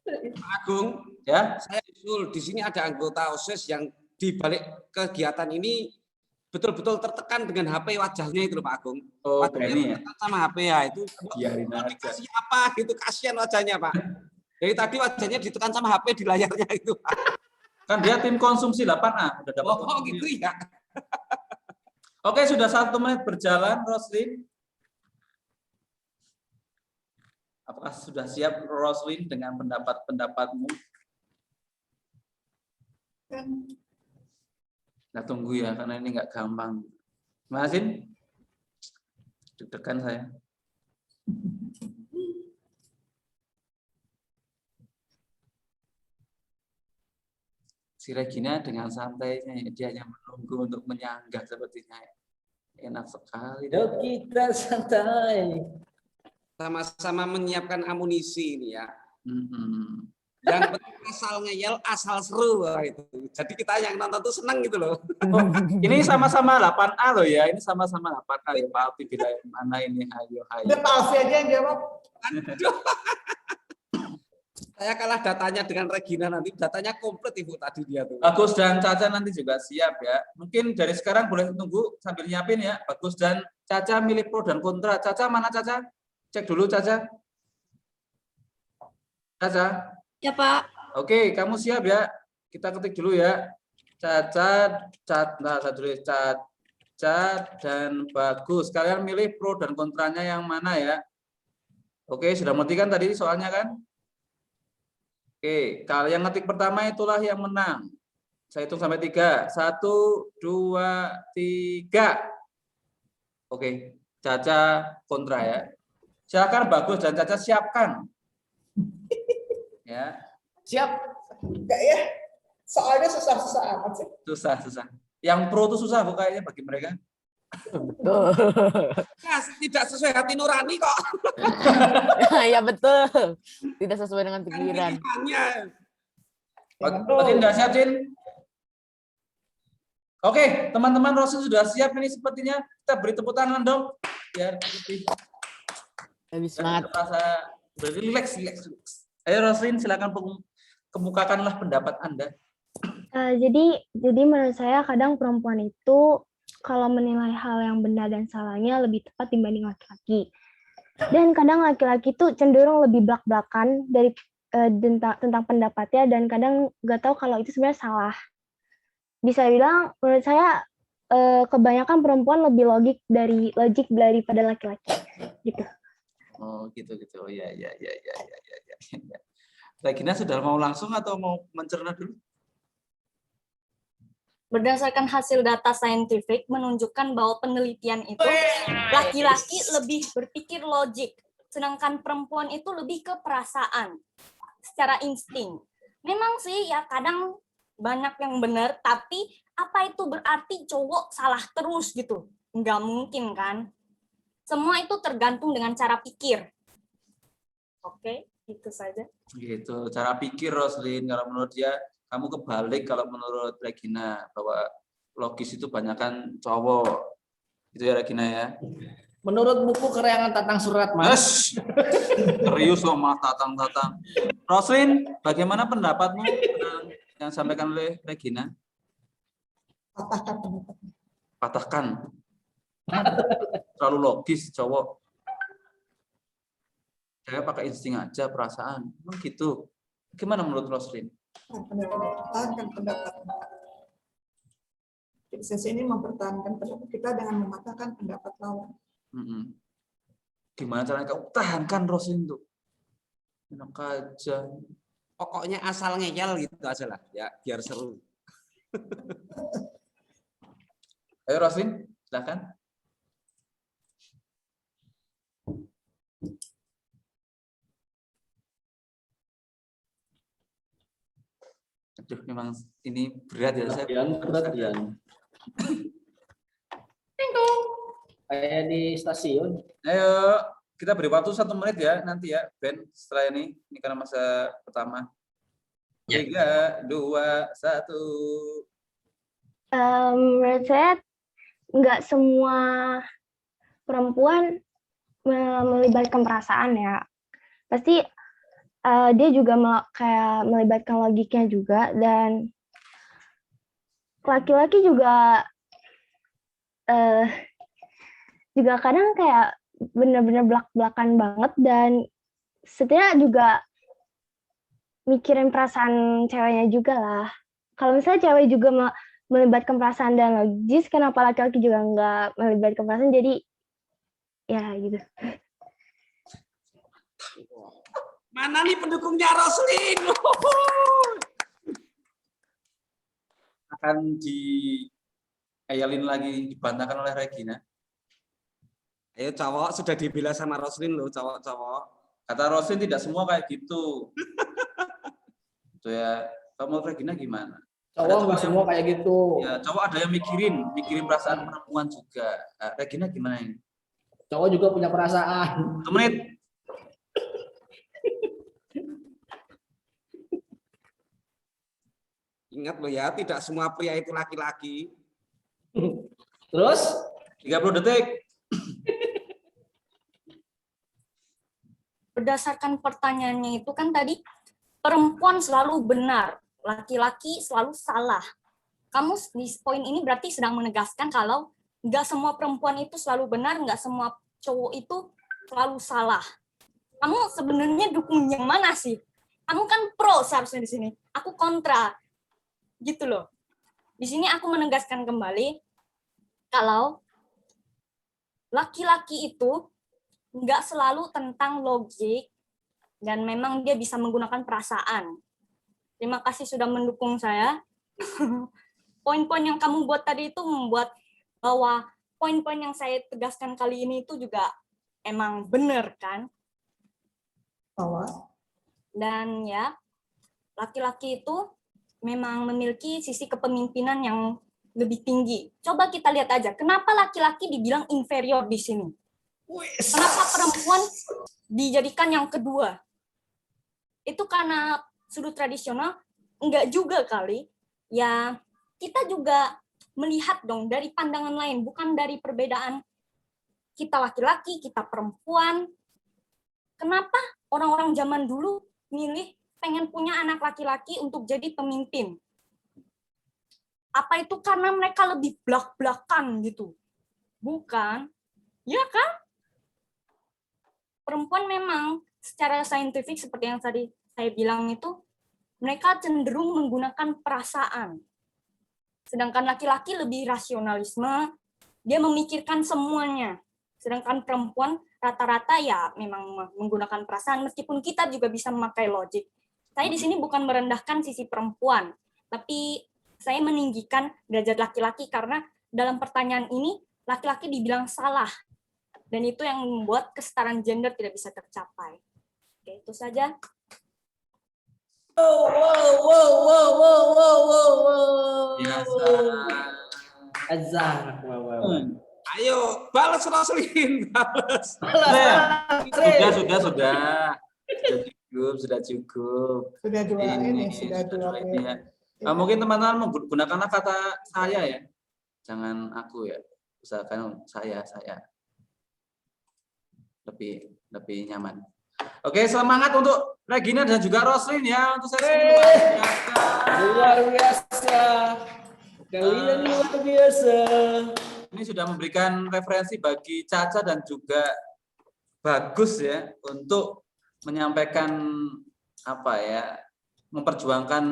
[SPEAKER 9] Pak Agung,
[SPEAKER 1] ya.
[SPEAKER 9] Saya usul di sini ada anggota OSIS yang di balik kegiatan ini betul-betul tertekan dengan HP wajahnya itu loh Pak Agung.
[SPEAKER 1] Oh,
[SPEAKER 9] wajahnya
[SPEAKER 1] ini ya.
[SPEAKER 9] sama HP ya itu.
[SPEAKER 1] Biarin aja.
[SPEAKER 9] Dikasih apa gitu, kasihan wajahnya Pak. Dari tadi wajahnya ditekan sama HP di layarnya itu.
[SPEAKER 1] Kan dia tim konsumsi 8A. Udah dapat
[SPEAKER 9] gitu ya.
[SPEAKER 1] Oke, sudah 1 menit berjalan, Roslin. Apakah sudah siap, Roslin, dengan pendapat-pendapatmu? Nah, tunggu ya, karena ini nggak gampang. Masin? Deg-degan saya. Si Regina dengan santainya, dia hanya menunggu untuk menyanggah sepertinya. Enak sekali.
[SPEAKER 8] Yuk kita santai.
[SPEAKER 9] Sama-sama menyiapkan amunisi ini ya. Yang penting asal ngeyel, asal seru itu. Jadi kita yang nonton tuh seneng gitu loh.
[SPEAKER 1] Oh, ini sama-sama 8A loh ya. Ini sama-sama 8A ya Pak Alfi. Bila mana ini ayo.
[SPEAKER 10] Udah Pak Alfi aja yang jawab.
[SPEAKER 9] Saya kalah datanya dengan Regina nanti. Datanya komplit Ibu tadi dia tuh.
[SPEAKER 1] Bagus dan Caca nanti juga siap ya. Mungkin dari sekarang boleh tunggu sambil nyiapin ya. Bagus dan Caca milih pro dan kontra. Caca mana Caca? Cek dulu Caca. Caca.
[SPEAKER 15] Ya Pak.
[SPEAKER 1] Oke, kamu siap ya? Kita ketik dulu ya. Caca, Caca dan Bagus. Kalian milih pro dan kontranya yang mana ya? Oke, sudah mengerti kan tadi soalnya kan? Oke, kalau yang ngetik pertama itulah yang menang. Saya hitung sampai 3. 1, 2, 3. Oke, Caca kontra ya. Silakan Bagus dan Caca siapkan. Ya.
[SPEAKER 10] Siap. Enggak ya? Soalnya susah-susah amat sih.
[SPEAKER 1] Susah. Yang pro itu susah kok kayaknya bagi mereka.
[SPEAKER 2] Betul.
[SPEAKER 9] Ya, tidak sesuai hati nurani kok.
[SPEAKER 2] Ya betul. Tidak sesuai dengan pikiran.
[SPEAKER 1] Rosin sudah siap, Cin? Oke, teman-teman, Rosin sudah siap ini sepertinya. Kita beri tepuk tangan dong. Biar lebih
[SPEAKER 2] semangat.
[SPEAKER 1] Relax. Ayo Rosin, silakan kemukakanlah pendapat Anda.
[SPEAKER 14] Jadi menurut saya kadang perempuan itu kalau menilai hal yang benar dan salahnya lebih tepat dibanding laki-laki. Dan kadang laki-laki itu cenderung lebih belak-belakan dari tentang pendapatnya dan kadang nggak tahu kalau itu sebenarnya salah. Bisa bilang menurut saya kebanyakan perempuan lebih logik daripada laki-laki gitu.
[SPEAKER 1] Oh gitu. Oh ya. Regina sudah mau langsung atau mau mencerna dulu?
[SPEAKER 16] Berdasarkan hasil data saintifik menunjukkan bahwa penelitian itu laki-laki lebih berpikir logik, sedangkan perempuan itu lebih ke perasaan, secara insting. Memang sih ya kadang banyak yang benar, tapi apa itu berarti cowok salah terus gitu? Nggak mungkin kan? Semua itu tergantung dengan cara pikir. Oke, itu saja.
[SPEAKER 1] Gitu, cara pikir Roslin. Kalau menurut dia, kamu kebalik kalau menurut Regina bahwa logis itu banyakan cowok. Itu ya Regina ya.
[SPEAKER 8] Menurut buku Kereangan Tatang Surat, Mas.
[SPEAKER 1] Serius loh Mas Tatang. Roslin, bagaimana pendapatmu yang disampaikan oleh Regina? Patahkan. Terlalu logis cowok. Saya pakai insting aja, perasaan. Emang gitu. Gimana menurut Roslin?
[SPEAKER 10] Mempertahankan pendapat. Sesi ini mempertahankan pendapat kita dengan mematahkan pendapat lawan.
[SPEAKER 1] Gimana caranya kamu tahankan Roslin tuh? Enak aja.
[SPEAKER 9] Pokoknya asal ngeyel gitu aja lah, ya biar seru.
[SPEAKER 1] Ayo Roslin, silakan. Aduh, memang ini berat ya.
[SPEAKER 8] Perhatian. Kayak di stasiun.
[SPEAKER 1] Ayo, kita beri waktu 1 menit ya nanti ya, Ben. Setelah ini karena masa pertama. 3, 2, 1.
[SPEAKER 14] Menurut saya nggak semua perempuan melibatkan perasaan ya. Pasti dia juga kayak melibatkan logiknya juga, dan laki-laki juga kadang kayak bener-bener belak-belakan banget, dan setidaknya juga mikirin perasaan ceweknya juga lah. Kalau misalnya cewek juga melibatkan perasaan dan logis, kenapa laki-laki juga nggak melibatkan perasaan? Jadi ya gitu.
[SPEAKER 9] Mana nih pendukungnya Roslin?
[SPEAKER 1] Akan diayalin lagi, dibantahkan oleh Regina.
[SPEAKER 9] Ayo cowok, sudah dibela sama Roslin loh, cowok-cowok.
[SPEAKER 1] Kata Roslin tidak semua kayak gitu. Itu ya. Kamu Regina gimana?
[SPEAKER 8] Cowok nggak semua kayak gitu.
[SPEAKER 1] Ya, cowok ada yang mikirin perasaan perempuan juga. Regina gimana ini?
[SPEAKER 8] Cowok juga punya perasaan.
[SPEAKER 1] 1 menit.
[SPEAKER 9] Ingat loh ya, tidak semua pria itu laki-laki.
[SPEAKER 8] Terus
[SPEAKER 1] 30 detik.
[SPEAKER 16] Berdasarkan pertanyaannya itu kan tadi, perempuan selalu benar, laki-laki selalu salah. Kamu di poin ini berarti sedang menegaskan kalau nggak semua perempuan itu selalu benar, nggak semua cowok itu selalu salah. Kamu sebenarnya dukung yang mana sih? Kamu kan pro seharusnya di sini. Aku kontra. Gitu loh. Di sini aku menegaskan kembali kalau laki-laki itu nggak selalu tentang logik, dan memang dia bisa menggunakan perasaan. Terima kasih sudah mendukung saya. Poin-poin yang kamu buat tadi itu membuat bahwa poin-poin yang saya tegaskan kali ini itu juga emang benar kan? Dan ya, laki-laki itu memang memiliki sisi kepemimpinan yang lebih tinggi. Coba kita lihat aja, kenapa laki-laki dibilang inferior di sini? Kenapa perempuan dijadikan yang kedua? Itu karena sudut tradisional? Enggak juga kali. Ya, kita juga melihat dong dari pandangan lain, bukan dari perbedaan kita laki-laki, kita perempuan. Kenapa orang-orang zaman dulu milih pengen punya anak laki-laki untuk jadi pemimpin? Apa itu karena mereka lebih blak-blakan gitu? Bukan. Ya kan? Perempuan memang secara saintifik seperti yang tadi saya bilang itu, mereka cenderung menggunakan perasaan. Sedangkan laki-laki lebih rasionalisme, dia memikirkan semuanya. Sedangkan perempuan rata-rata ya memang menggunakan perasaan, meskipun kita juga bisa memakai logik. Saya di sini bukan merendahkan sisi perempuan, tapi saya meninggikan derajat laki-laki karena dalam pertanyaan ini laki-laki dibilang salah. Dan itu yang membuat kesetaraan gender tidak bisa tercapai. Oke, itu saja.
[SPEAKER 8] Azhar.
[SPEAKER 9] Ayo, balas Roslin, balas.
[SPEAKER 1] Sudah cukup.
[SPEAKER 10] Sudah dua ini, sudah dua
[SPEAKER 1] ini ya. Mungkin teman-teman menggunakanlah kata saya ya. Jangan aku ya. Usahakan saya. Lebih nyaman. Oke, semangat untuk Regina dan juga Roslin ya untuk sesi
[SPEAKER 8] luar biasa. Kalian luar biasa.
[SPEAKER 1] Ini sudah memberikan referensi bagi Caca dan juga Bagus ya untuk menyampaikan memperjuangkan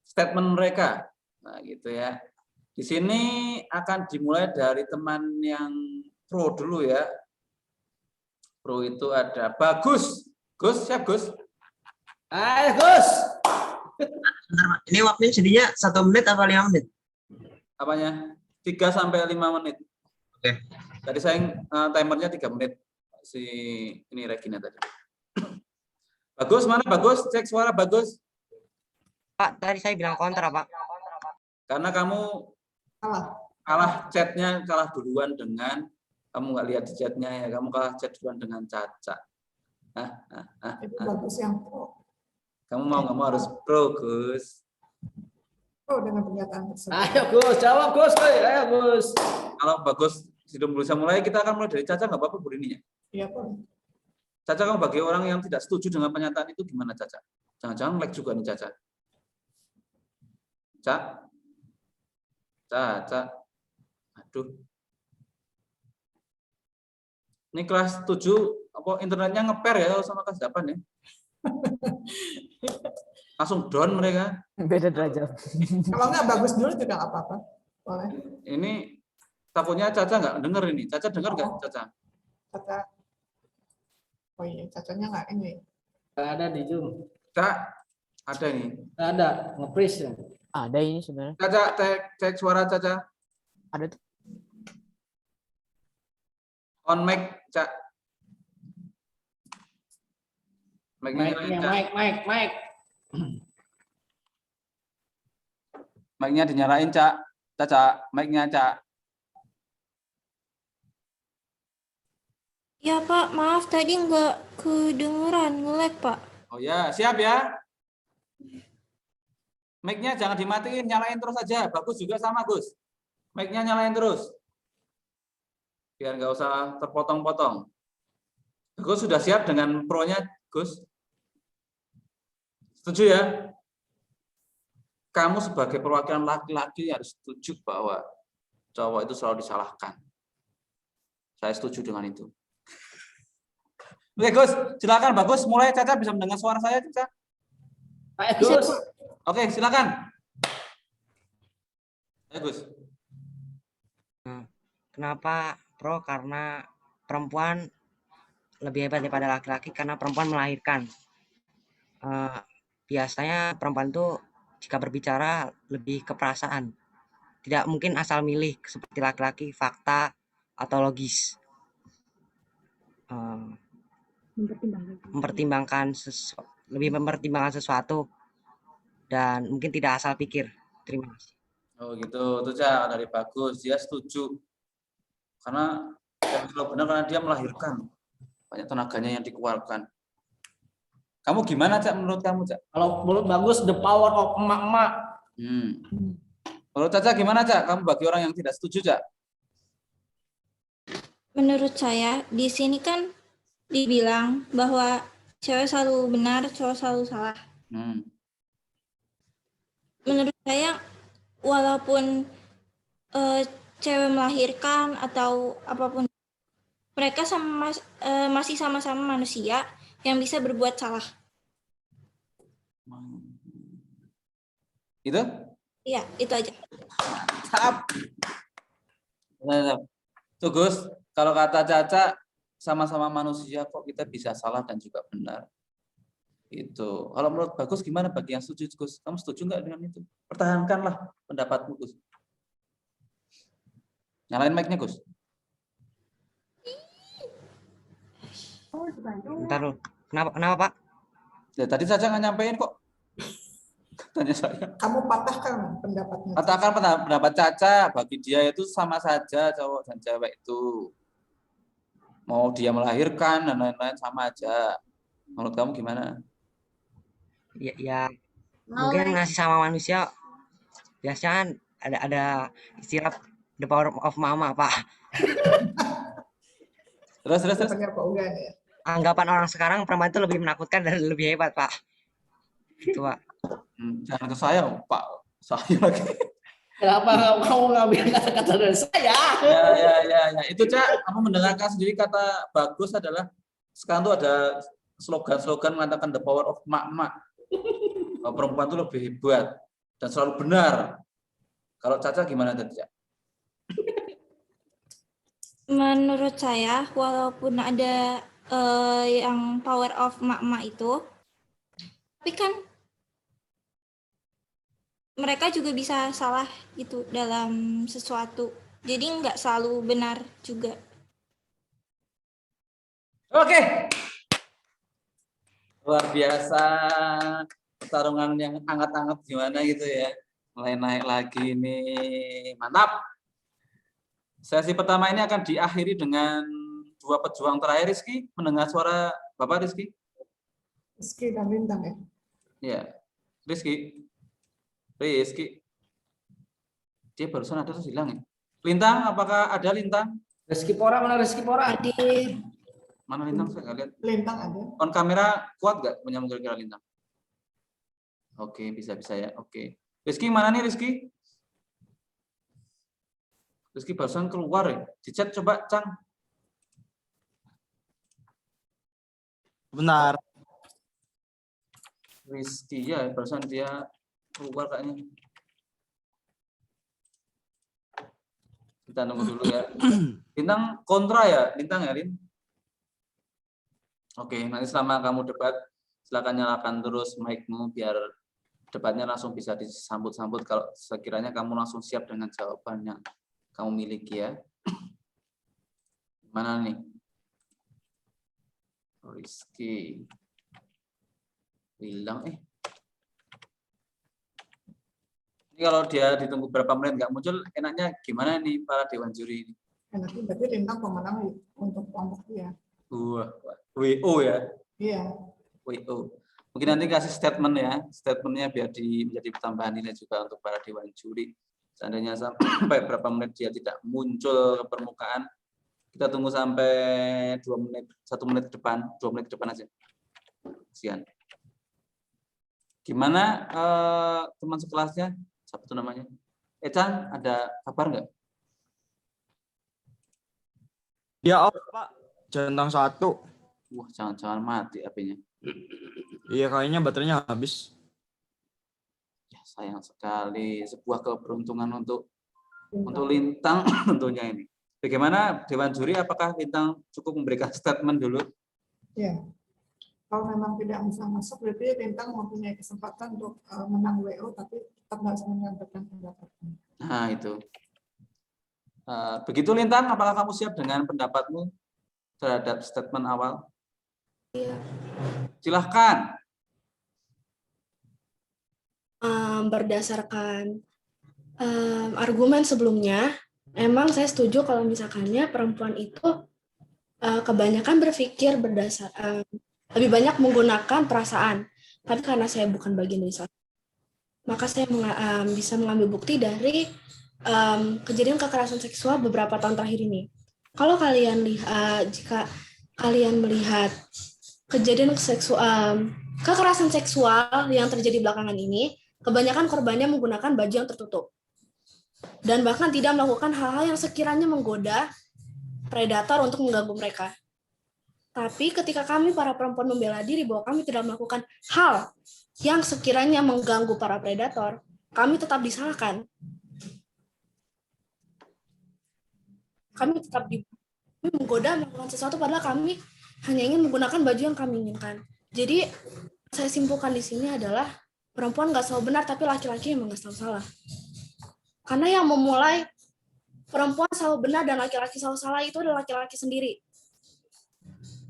[SPEAKER 1] statement mereka. Nah, gitu ya. Di sini akan dimulai dari teman yang pro dulu ya. Pro itu ada Bagus. Gus, siap Gus?
[SPEAKER 17] Ayo Gus. Ini waktunya jadinya 1 menit apa 5 menit?
[SPEAKER 1] Apanya? 3 sampai 5 menit.
[SPEAKER 18] Oke.
[SPEAKER 1] Tadi saya timernya 3 menit. Si ini Regina tadi. Bagus, mana Bagus? Cek suara Bagus.
[SPEAKER 19] Pak, tadi saya bilang kontra, Pak.
[SPEAKER 1] Karena kamu kalah chatnya, kalah duluan dengan kamu nggak lihat di chatnya ya, kamu kalah chat duluan dengan Caca.
[SPEAKER 10] Itu bagus yang pro.
[SPEAKER 1] Kamu mau nggak mau harus pro, Gus.
[SPEAKER 10] Pro dengan pernyataan tersebut.
[SPEAKER 17] Ayo Gus, jawab Gus. Ayo Gus.
[SPEAKER 1] Kalau Bagus sudah bisa mulai, kita akan mulai dari Caca, nggak apa-apa Bu Rini ya?
[SPEAKER 10] Iya, Pak.
[SPEAKER 1] Caca, kamu bagi orang yang tidak setuju dengan pernyataan itu gimana, Caca? Jangan-jangan like juga nih, Caca. Caca. Aduh. Ini kelas 7, apa internetnya ngeper ya sama kelas 8 ya? Langsung down mereka.
[SPEAKER 2] Beda derajat.
[SPEAKER 10] Kalau nggak bagus dulu juga nggak apa-apa. Boleh.
[SPEAKER 1] Ini takutnya Caca nggak denger ini. Caca denger nggak, Caca?
[SPEAKER 10] Caca. Oh iya, Cacanya nggak ini.
[SPEAKER 17] Nggak ada di Zoom.
[SPEAKER 1] Cak, ada ini.
[SPEAKER 17] Nggak ada, nge-freeze ya.
[SPEAKER 2] Ada ini sebenarnya.
[SPEAKER 1] Caca, cek suara Caca.
[SPEAKER 2] Ada tuh.
[SPEAKER 1] On mic, Cak.
[SPEAKER 17] Mic.
[SPEAKER 1] Mic-nya dinyalain, Cak. Caca, mic-nya, Cak.
[SPEAKER 20] Ya Pak, maaf tadi nggak kedengeran, nge-lag Pak.
[SPEAKER 1] Oh ya, siap ya. Mic-nya jangan dimatiin, nyalain terus aja. Bagus juga sama, Gus. Mic-nya nyalain terus. Biar nggak usah terpotong-potong. Gus sudah siap dengan pro-nya, Gus? Setuju ya? Kamu sebagai perwakilan laki-laki harus setuju bahwa cowok itu selalu disalahkan. Saya setuju dengan itu. Oke, Gus, silakan Bagus. Mulai, Caca bisa mendengar suara saya, Caca?
[SPEAKER 17] Ayo, Gus.
[SPEAKER 1] Oke, silakan. Ayo, Gus.
[SPEAKER 19] Kenapa pro? Karena perempuan lebih hebat daripada laki-laki karena perempuan melahirkan. Biasanya perempuan itu jika berbicara lebih ke perasaan. Tidak mungkin asal milih seperti laki-laki, fakta atau logis. Lebih mempertimbangkan sesuatu dan mungkin tidak asal pikir. Terima kasih.
[SPEAKER 1] Oh gitu, itu Cak dari Bagus, dia setuju. Karena kalau benar karena dia melahirkan, banyak tenaganya yang dikeluarkan. Kamu gimana, Cak, menurut kamu, Cak?
[SPEAKER 17] Kalau menurut Bagus, the power of emak-emak.
[SPEAKER 1] Menurut Caca gimana, Cak? Kamu bagi orang yang tidak setuju, Cak?
[SPEAKER 20] Menurut saya, di sini kan dibilang bahwa cewek selalu benar, cowok selalu salah. Menurut saya, walaupun cewek melahirkan atau apapun, mereka masih sama-sama manusia yang bisa berbuat salah.
[SPEAKER 1] Itu?
[SPEAKER 20] Iya, itu aja.
[SPEAKER 1] Mantap. Tuh, Gus, kalau kata Caca, sama-sama manusia kok kita bisa salah dan juga benar. Itu. Kalau menurut Bagus gimana bagi yang setuju, Gus? Kamu setuju nggak dengan itu? Pertahankanlah pendapatmu, Gus. Nyalain mic-nya, Gus.
[SPEAKER 19] Bentar dulu. Kenapa Pak?
[SPEAKER 1] Ya, tadi Caca nggak nyampein kok. Tanya saya.
[SPEAKER 10] Kamu patahkan pendapatnya.
[SPEAKER 1] Patahkan pendapat Caca. Bagi dia itu sama saja cowok dan cewek itu. Mau dia melahirkan dan lain-lain sama aja. Menurut kamu gimana?
[SPEAKER 19] Ya mungkin ngasih sama manusia biasanya ada istilah the power of mama, Pak.
[SPEAKER 1] Terus.
[SPEAKER 19] Anggapan orang sekarang perempuan itu lebih menakutkan dan lebih hebat, Pak. Itu, Pak.
[SPEAKER 1] Jangan ke saya, Pak. Saya lagi.
[SPEAKER 17] Kenapa kamu ngambil kata-kata dari saya?
[SPEAKER 1] Ya. Itu, Cak, kamu mendengarkan sendiri kata Bagus adalah sekarang tuh ada slogan-slogan mengatakan the power of mak-mak. Perempuan itu lebih hebat dan selalu benar. Kalau Caca gimana tadi, Cak?
[SPEAKER 20] Menurut saya, walaupun ada yang power of mak-mak itu, tapi kan mereka juga bisa salah gitu dalam sesuatu. Jadi nggak selalu benar juga.
[SPEAKER 1] Oke. Luar biasa. Pertarungan yang hangat-hangat gimana gitu ya. Mulai naik lagi ini. Mantap. Sesi pertama ini akan diakhiri dengan dua pejuang terakhir. Rizky, mendengar suara Bapak Rizky?
[SPEAKER 10] Rizky dan Lintang ya?
[SPEAKER 1] Ya. Rizky. Dia barusan ada terus hilang ya? Lintang, apakah ada Lintang?
[SPEAKER 17] Rizky Pora, mana Rizky Pora?
[SPEAKER 10] Hadir.
[SPEAKER 1] Mana Lintang? Saya nggak lihat.
[SPEAKER 10] Lintang ada.
[SPEAKER 1] On kamera kuat nggak menyambung kira-kira Lintang? Oke, bisa-bisa ya. Oke. Rizky, mana nih Rizky? Rizky barusan keluar ya? Di chat coba, Cang.
[SPEAKER 18] Benar.
[SPEAKER 1] Rizky ya, barusan dia keluar kayaknya. Kita nunggu dulu ya. Lintang kontra ya, Lintang ya, Lin? Oke, nanti selama kamu debat, silakan nyalakan terus mic-mu biar debatnya langsung bisa disambut-sambut kalau sekiranya kamu langsung siap dengan jawaban yang kamu miliki ya. Mana nih? Rizky. Hilang Ini kalau dia ditunggu berapa menit nggak muncul, enaknya gimana nih para dewan juri ini?
[SPEAKER 10] Enaknya berarti Lintang pemenang untuk kelompok dia.
[SPEAKER 1] WO ya?
[SPEAKER 10] Iya.
[SPEAKER 1] WO. Mungkin nanti kasih statement ya, statementnya biar menjadi tambahan nilai juga untuk para dewan juri. Seandainya sampai berapa menit dia tidak muncul ke permukaan, kita tunggu sampai 2 menit, 1 menit ke depan, 2 menit ke depan aja. Kasihan. Gimana teman sekelasnya? Siapa itu namanya? Chan, ada kabar nggak?
[SPEAKER 18] Ya, Pak. Centang 1.
[SPEAKER 1] Wah, jangan-jangan mati HP-nya.
[SPEAKER 18] Iya, kayaknya baterainya habis.
[SPEAKER 1] Ya, sayang sekali. Sebuah keberuntungan untuk Lintang tentunya ini. Bagaimana Dewan Juri? Apakah Lintang cukup memberikan statement dulu?
[SPEAKER 10] Ya. Kalau memang tidak bisa masuk, berarti Lintang mempunyai kesempatan untuk menang WO, tapi tetap harus menyampaikan pendapatnya.
[SPEAKER 1] Nah, itu. Begitu Lintang, apakah kamu siap dengan pendapatmu terhadap statement awal?
[SPEAKER 21] Iya.
[SPEAKER 1] Silahkan.
[SPEAKER 21] Berdasarkan argumen sebelumnya, emang saya setuju kalau misalkannya perempuan itu kebanyakan berpikir lebih banyak menggunakan perasaan. Tapi karena saya bukan bagian dari salah, maka saya bisa mengambil bukti dari kejadian kekerasan seksual beberapa tahun terakhir ini. Kalau kalian lihat, jika kalian melihat kejadian kekerasan seksual yang terjadi belakangan ini, kebanyakan korbannya menggunakan baju yang tertutup dan bahkan tidak melakukan hal-hal yang sekiranya menggoda predator untuk mengganggu mereka. Tapi ketika kami para perempuan membela diri bahwa kami tidak melakukan hal yang sekiranya mengganggu para predator, kami tetap disalahkan. Kami tetap menggoda melakukan sesuatu padahal kami hanya ingin menggunakan baju yang kami inginkan. Jadi saya simpulkan di sini adalah perempuan nggak selalu benar, tapi laki-laki emang nggak selalu salah. Karena yang memulai perempuan selalu benar dan laki-laki selalu salah itu adalah laki-laki sendiri.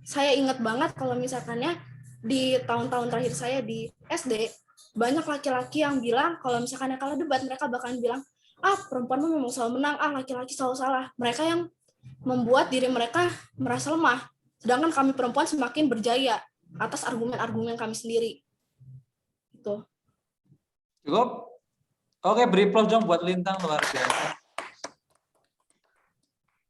[SPEAKER 21] Saya ingat banget kalau misalkannya di tahun-tahun terakhir saya di SD, banyak laki-laki yang bilang kalau misalkannya kalau debat mereka bakalan bilang, perempuan memang selalu menang, laki-laki selalu salah. Mereka yang membuat diri mereka merasa lemah. Sedangkan kami perempuan semakin berjaya atas argumen-argumen kami sendiri. Itu.
[SPEAKER 1] Cukup? Oke, beri applause dong buat Lintang, luar biasa.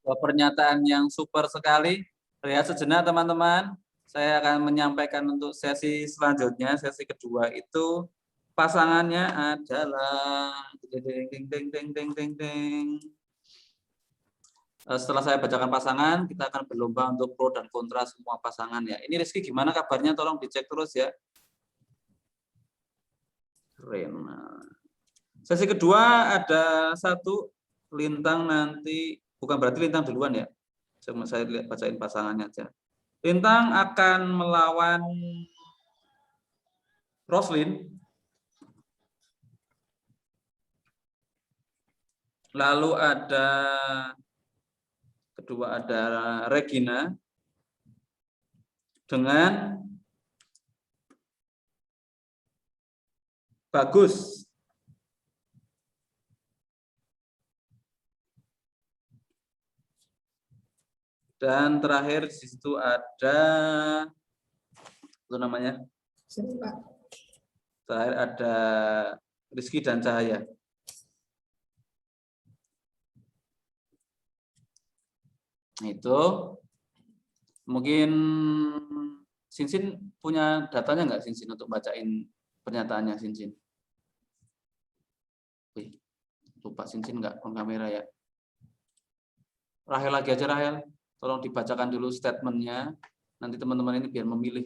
[SPEAKER 1] Pernyataan yang super sekali. Rehat sejenak teman-teman. Saya akan menyampaikan untuk sesi selanjutnya, sesi kedua itu pasangannya adalah setelah saya bacakan pasangan, kita akan berlomba untuk pro dan kontra semua pasangan ya. Ini Rizky gimana kabarnya? Tolong dicek terus ya. Keren. Sesi kedua ada satu Lintang nanti, bukan berarti Lintang duluan ya. Saya lihat bacain pasangannya aja. Lintang akan melawan Roslin. Lalu kedua ada Regina dengan Bagus. Dan terakhir di situ ada itu namanya. Terakhir ada Rizky dan Cahaya. Itu mungkin Sinsin punya datanya nggak Sinsin untuk bacain pernyataannya Sinsin? Wih, lupa Sinsin nggak on kamera ya. Rahel lagi aja Rahel, tolong dibacakan dulu statementnya. Nanti teman-teman ini biar memilih.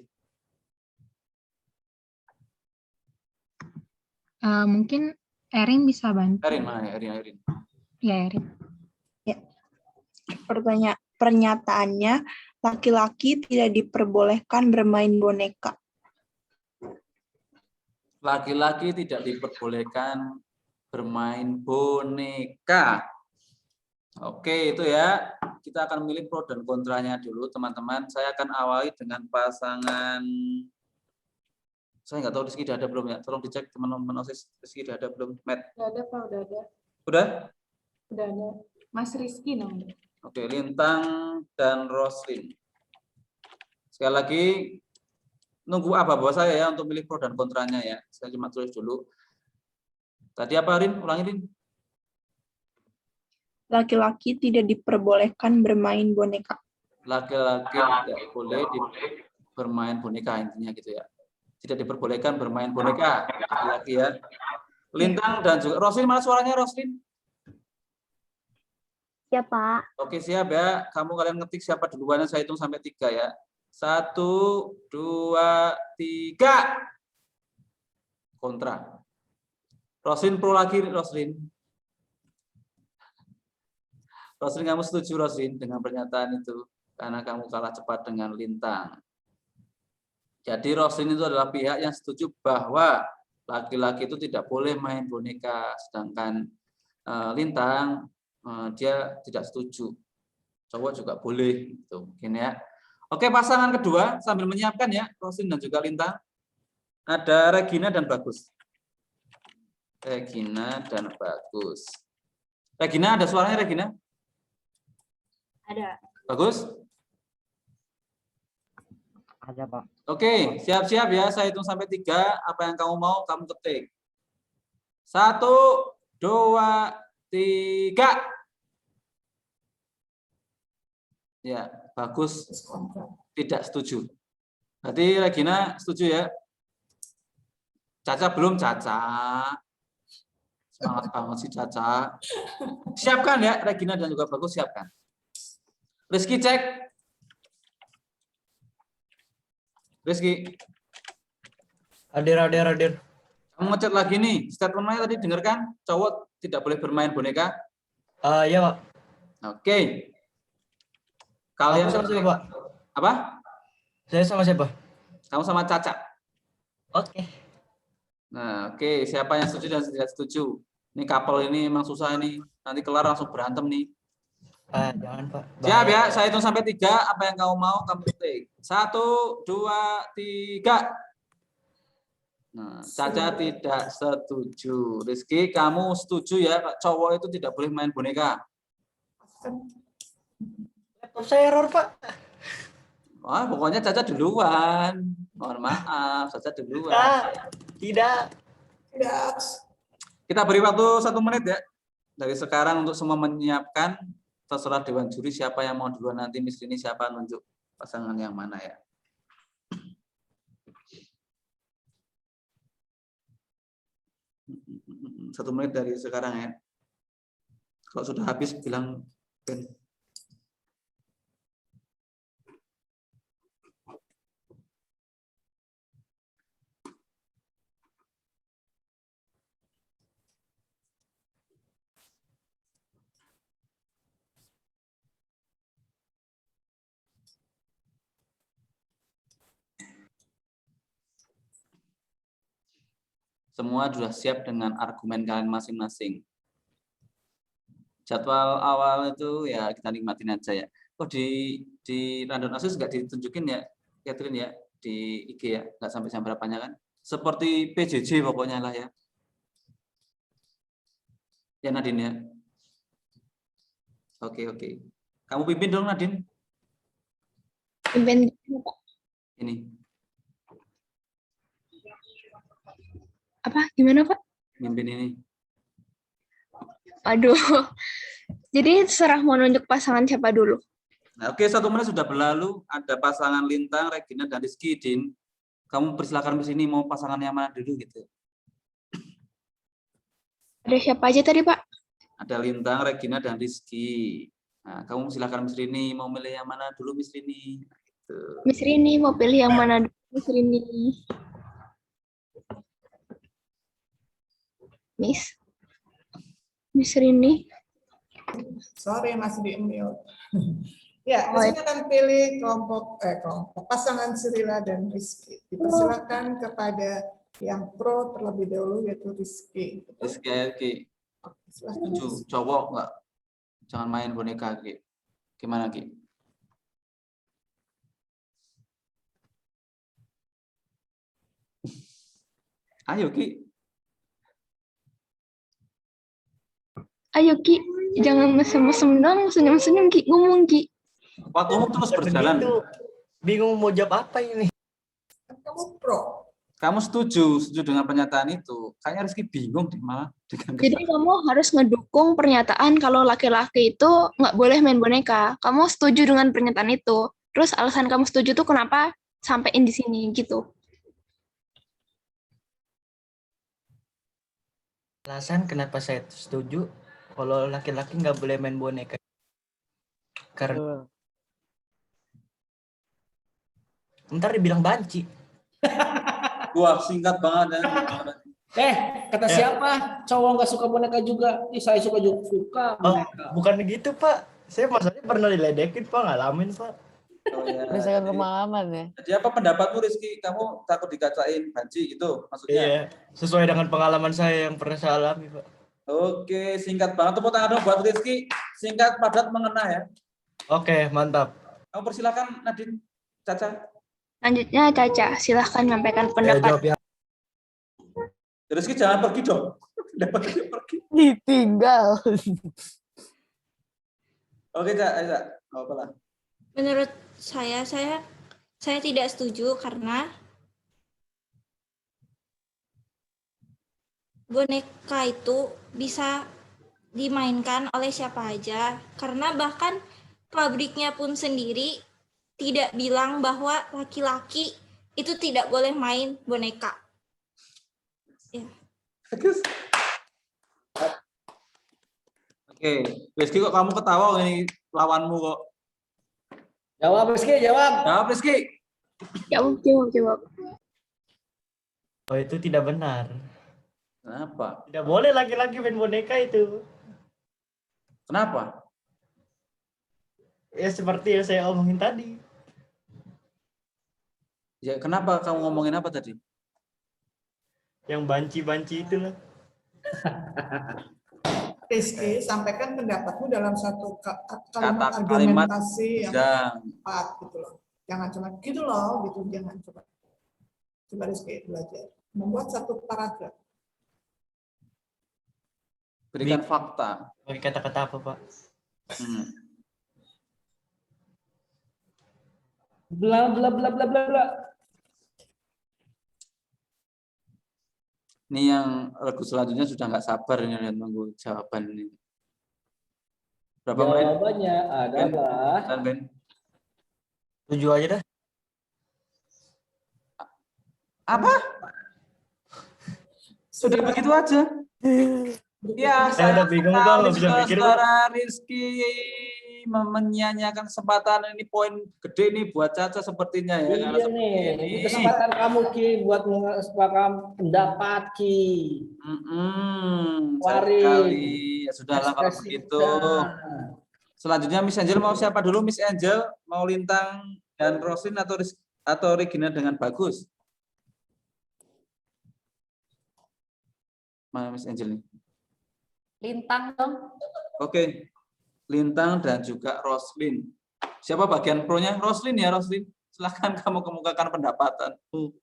[SPEAKER 13] Mungkin Erin bisa bantu.
[SPEAKER 1] Erin mana ya? Erin.
[SPEAKER 13] Ya, Erin.
[SPEAKER 7] Ya. Pernyataannya, laki-laki tidak diperbolehkan bermain boneka.
[SPEAKER 1] Laki-laki tidak diperbolehkan bermain boneka. Oke, itu ya. Kita akan memilih pro dan kontranya dulu, teman-teman. Saya akan awali dengan pasangan. Saya nggak tahu Rizky udah ada belum ya. Tolong dicek teman-teman OSIS. Rizky udah ada belum? Matt.
[SPEAKER 15] Udah ada Pak, udah ada.
[SPEAKER 1] Udah?
[SPEAKER 15] Udah ada. Mas Rizky namanya.
[SPEAKER 1] Oke, Lintang dan Roslin. Sekali lagi, nunggu apa-apa saya ya untuk milih pro dan kontranya ya. Saya cuma tulis dulu. Tadi apa Rin? Ulangi Rin.
[SPEAKER 7] Laki-laki tidak diperbolehkan bermain boneka.
[SPEAKER 1] Laki-laki tidak boleh bermain boneka, intinya gitu ya. Tidak diperbolehkan bermain boneka, laki-laki ya. Lintang dan juga Roslin, mana suaranya Roslin?
[SPEAKER 14] Ya Pak.
[SPEAKER 1] Oke siap ya. Kamu kalian ngetik siapa duluan, saya hitung sampai 3 ya. 1, 2, 3. Kontra. Roslin pro lagi Roslin. Roslin, kamu setuju Roslin dengan pernyataan itu? Karena kamu kalah cepat dengan Lintang. Jadi Roslin itu adalah pihak yang setuju bahwa laki-laki itu tidak boleh main boneka. Sedangkan Lintang, dia tidak setuju. Cowok juga boleh. Gitu, mungkin ya. Oke, pasangan kedua sambil menyiapkan ya, Roslin dan juga Lintang. Ada Regina dan Bagus. Regina dan Bagus. Regina, ada suaranya Regina?
[SPEAKER 16] Ada.
[SPEAKER 1] Bagus?
[SPEAKER 19] Ada, Pak.
[SPEAKER 1] Oke, siap-siap ya. Saya hitung sampai 3. Apa yang kamu mau, kamu ketik. 1, 2, 3. Ya, Bagus tidak setuju. Berarti Regina setuju ya? Caca belum, Caca. Semangat banget sih Caca. Siapkan ya, Regina dan juga Bagus siapkan. Rizky cek. Rizky.
[SPEAKER 3] Hadir.
[SPEAKER 1] Kamu ngecek lagi nih. Statementnya tadi dengarkan, cowok tidak boleh bermain boneka.
[SPEAKER 3] Iya Pak.
[SPEAKER 1] Oke. Kalian
[SPEAKER 3] sama siapa Pak?
[SPEAKER 1] Apa?
[SPEAKER 3] Saya sama siapa?
[SPEAKER 1] Kamu sama Caca.
[SPEAKER 3] Oke.
[SPEAKER 1] Nah, oke. Siapa yang setuju dan tidak setuju? Ini couple ini emang susah ini. Nanti kelar langsung berantem nih.
[SPEAKER 3] Jangan Pak.
[SPEAKER 1] Siap ya, saya hitung sampai 3. Apa yang kamu mau, kamu ketik. 1, 2, 3. Nah, Caca tidak setuju. Rizky, kamu setuju ya, Pak? Cowok itu tidak boleh main boneka.
[SPEAKER 3] Laptop saya error Pak.
[SPEAKER 1] Wah, pokoknya Caca duluan. Mohon maaf, Caca duluan.
[SPEAKER 3] Tidak.
[SPEAKER 1] Kita beri waktu 1 menit ya. Dari sekarang untuk semua menyiapkan. Terserah Dewan Juri siapa yang mau duluan, nanti Miss ini siapa nunjuk pasangan yang mana ya. Satu menit dari sekarang ya. Kalau sudah habis bilang Ben. Semua sudah siap dengan argumen kalian masing-masing. Jadwal awal itu ya kita nikmatin aja ya. Oh di Random Access nggak ditunjukin ya, Catherine ya, di IG ya, nggak sampai jam berapanya kan? Seperti PJJ pokoknya lah ya. Ya Nadine ya. Oke. Kamu pimpin dong Nadine.
[SPEAKER 4] Pimpin
[SPEAKER 1] Ini.
[SPEAKER 4] Apa? Gimana Pak?
[SPEAKER 1] Pimpin ini.
[SPEAKER 4] Aduh. Jadi serah mau nunjuk pasangan siapa dulu.
[SPEAKER 1] Nah, oke, 1 menit sudah berlalu. Ada pasangan Lintang, Regina, dan Rizky. Din, kamu persilakan ke sini mau pasangan yang mana dulu gitu.
[SPEAKER 4] Ada siapa aja tadi Pak?
[SPEAKER 1] Ada Lintang, Regina, dan Rizky. Nah, kamu silakan Miss Rini, mau milih yang mana dulu Miss Rini? Gitu.
[SPEAKER 4] Miss Rini mau pilih yang mana dulu Miss Rini? Miss Rini.
[SPEAKER 10] Sorry masih di mute. Ya, di sini akan pilih kelompok pasangan Sirila dan Rizky. Dipersilakan kepada yang pro terlebih dahulu yaitu Rizky.
[SPEAKER 1] Rizky. Setuju, cowok enggak? Jangan main boneka, Ki. Gimana, Ki? Ayo, Ki.
[SPEAKER 4] Ayo Ki, jangan mesem-mesem dong, senyum-senyum Ki, ngomong Ki.
[SPEAKER 1] Waktumu terus berjalan.
[SPEAKER 3] Bingung mau jawab apa ini.
[SPEAKER 10] Kamu pro.
[SPEAKER 1] Kamu setuju dengan pernyataan itu. Kayaknya Rizky bingung deh malah.
[SPEAKER 4] Jadi kamu harus ngedukung pernyataan kalau laki-laki itu nggak boleh main boneka. Kamu setuju dengan pernyataan itu. Terus alasan kamu setuju tuh kenapa sampein di sini gitu.
[SPEAKER 3] Alasan kenapa saya setuju kalau laki-laki nggak boleh main boneka. Karena ntar dibilang banci.
[SPEAKER 1] Wah, singkat banget.
[SPEAKER 17] Kata siapa? Cowok nggak suka boneka juga. Saya suka boneka.
[SPEAKER 3] Bukan begitu, Pak. Saya masalahnya pernah diledekin, Pak. Ngalamin, Pak.
[SPEAKER 1] Oh, ya.
[SPEAKER 2] Berdasarkan pengalaman ya.
[SPEAKER 1] Jadi apa pendapatmu Rizky? Kamu takut dikacain banci gitu maksudnya?
[SPEAKER 3] Iya, sesuai dengan pengalaman saya yang pernah saya alami, Pak.
[SPEAKER 1] Oke, singkat banget. Tepuk tangan dong buat Rizky. Singkat, padat, mengena ya.
[SPEAKER 3] Oke, mantap.
[SPEAKER 1] Kamu persilakan Nadine, Caca.
[SPEAKER 4] Selanjutnya Caca, silahkan menyampaikan pendapat.
[SPEAKER 1] Rizky jangan pergi dong. Dapat pergi.
[SPEAKER 2] Ditinggal.
[SPEAKER 1] Oke, Caca. Nggak apa-apa lah.
[SPEAKER 20] Menurut saya tidak setuju karena boneka itu bisa dimainkan oleh siapa aja, karena bahkan pabriknya pun sendiri tidak bilang bahwa laki-laki itu tidak boleh main boneka. Ya.
[SPEAKER 1] Oke, Rizky kok kamu ketawa ini lawanmu kok.
[SPEAKER 17] Jawab Rizky, jawab.
[SPEAKER 1] Jawab Rizky.
[SPEAKER 4] Jawab.
[SPEAKER 3] Oh, itu tidak benar.
[SPEAKER 1] Kenapa?
[SPEAKER 3] Tidak boleh laki-laki main boneka itu.
[SPEAKER 1] Kenapa?
[SPEAKER 3] Ya seperti yang saya omongin tadi.
[SPEAKER 1] Ya, kenapa kamu ngomongin apa tadi?
[SPEAKER 3] Yang banci-banci itulah.
[SPEAKER 10] Rizky, sampaikan pendapatmu dalam satu kalimat
[SPEAKER 1] Kalimat
[SPEAKER 10] argumentasi yang
[SPEAKER 1] dan
[SPEAKER 10] tepat gitu loh. Jangan cuma gitu loh, gitu jangan coba. Coba Rizky belajar membuat satu paragraf.
[SPEAKER 1] berikan fakta.
[SPEAKER 3] Bagi kata-kata apa, Pak?
[SPEAKER 17] Bla bla bla bla bla bla.
[SPEAKER 1] Ini yang regu selanjutnya sudah nggak sabar ini lihat nunggu jawaban ini. Berapa menit?
[SPEAKER 17] Jawabannya adalah
[SPEAKER 1] Ben.
[SPEAKER 3] 7 aja dah.
[SPEAKER 1] Apa? Sudah begitu aja. Ya,
[SPEAKER 3] saya udah bingung Pak, nggak bisa mikir Pak.
[SPEAKER 1] Rizky menyanyiakan kesempatan ini, poin gede nih buat Caca sepertinya ya.
[SPEAKER 17] Iya nih, ini kesempatan kamu Ki buat mengekspresikan pendapat Ki.
[SPEAKER 1] Sekali. Ya sudahlah kalau begitu. Selanjutnya Miss Angel mau siapa dulu? Miss Angel mau Lintang dan Roslin atau Regina dengan bagus? Mana Miss Angel nih?
[SPEAKER 11] Lintang dong.
[SPEAKER 1] Oke. Lintang dan juga Roslin. Siapa bagian pro-nya? Roslin ya, Roslin. Silakan kamu kemukakan pendapatmu.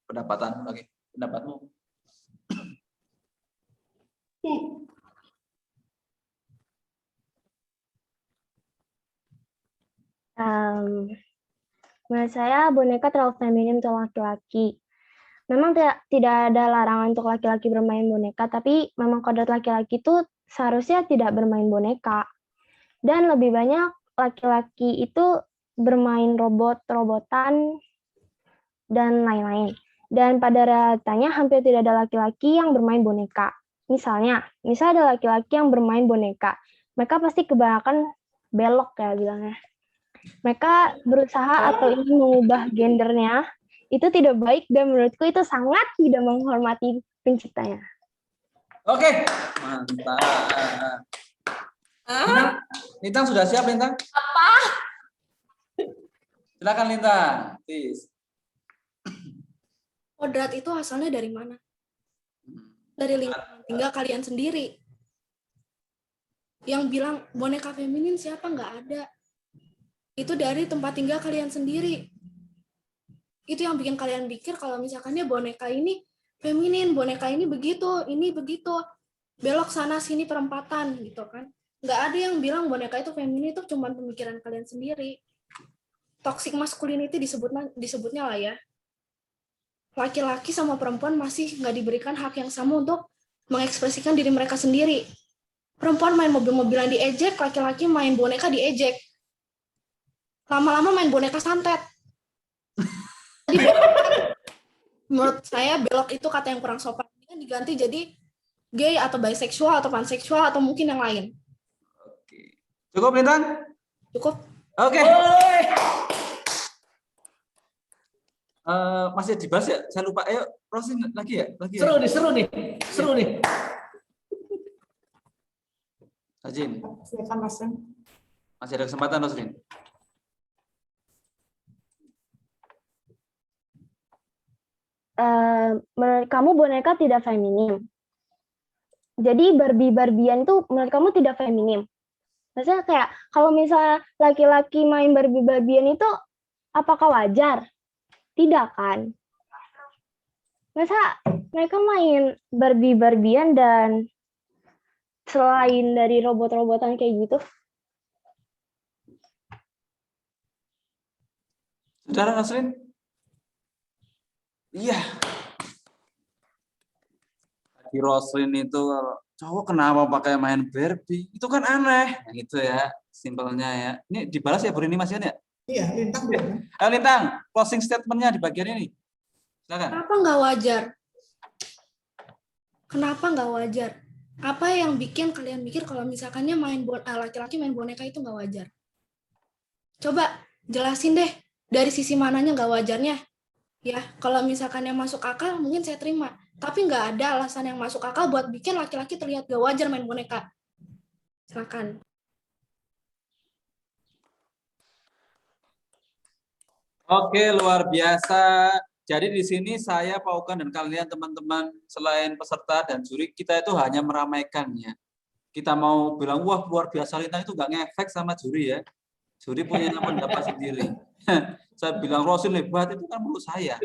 [SPEAKER 14] Menurut saya boneka terlalu feminim untuk laki-laki. Memang tidak ada larangan untuk laki-laki bermain boneka, tapi memang kodrat laki-laki itu seharusnya tidak bermain boneka. Dan lebih banyak laki-laki itu bermain robot-robotan dan lain-lain. Dan pada realitanya hampir tidak ada laki-laki yang bermain boneka. Misalnya ada laki-laki yang bermain boneka, mereka pasti kebanyakan belok ya bilangnya. Mereka berusaha atau ingin mengubah gendernya, itu tidak baik dan menurutku itu sangat tidak menghormati penciptanya.
[SPEAKER 1] Oke, mantap. Lintang sudah siap, Lintang?
[SPEAKER 15] Apa?
[SPEAKER 1] Silakan Lintang, please.
[SPEAKER 21] Kodrat itu asalnya dari mana? Dari lingkungan tinggal kalian sendiri. Yang bilang boneka feminin siapa? Nggak ada. Itu dari tempat tinggal kalian sendiri. Itu yang bikin kalian pikir kalau misalkannya boneka ini feminin, boneka ini begitu, belok sana sini perempatan gitu kan. Nggak ada yang bilang boneka itu feminin, itu cuma pemikiran kalian sendiri. Toxic masculinity disebutnya lah ya. Laki-laki sama perempuan masih nggak diberikan hak yang sama untuk mengekspresikan diri mereka sendiri. Perempuan main mobil-mobilan diejek, laki-laki main boneka diejek. Lama-lama main boneka santet. Jadi, menurut saya belok itu kata yang kurang sopan. Ini kan diganti jadi gay atau bisexual atau panseksual atau mungkin yang lain.
[SPEAKER 1] Cukup, Lintang?
[SPEAKER 21] Cukup.
[SPEAKER 1] Oke. Masih dibahas ya? Saya lupa. Ayo, Rosin lagi ya?
[SPEAKER 17] Seru nih.
[SPEAKER 1] Ajin.
[SPEAKER 10] Silakan, Rosin.
[SPEAKER 1] Masih ada kesempatan, Rosin.
[SPEAKER 14] Menurut kamu boneka tidak feminim. Jadi Barbie-Barbian itu menurut kamu tidak feminim. Maksudnya kayak kalau misalnya laki-laki main Barbie-Barbian itu apakah wajar? Tidak kan? Masa mereka main Barbie-Barbian dan selain dari robot-robotan kayak gitu?
[SPEAKER 1] Saudara Nasrin? Iya. Di Roslin itu cowok kenapa pakai main Barbie? Itu kan aneh. Nah, gitu ya, simpelnya ya. Ini dibalas ya Bu Rini Mas Yan ya?
[SPEAKER 10] Iya, Lintang.
[SPEAKER 1] Lintang, closing statement-nya di bagian ini. Silakan.
[SPEAKER 21] Kenapa nggak wajar? Kenapa nggak wajar? Apa yang bikin kalian mikir kalau misalkannya laki-laki main boneka itu nggak wajar? Coba jelasin deh, dari sisi mananya nggak wajarnya? Ya, kalau misalkan yang masuk akal mungkin saya terima. Tapi nggak ada alasan yang masuk akal buat bikin laki-laki terlihat gak wajar main boneka. Silakan.
[SPEAKER 1] Oke, luar biasa. Jadi di sini saya, Pak Okan, dan kalian teman-teman selain peserta dan juri, kita itu hanya meramaikannya. Kita mau bilang, wah luar biasa Lintang, itu nggak ngefek sama juri ya. Juri punya pendapat sendiri. Saya bilang Rosin hebat, itu kan menurut saya.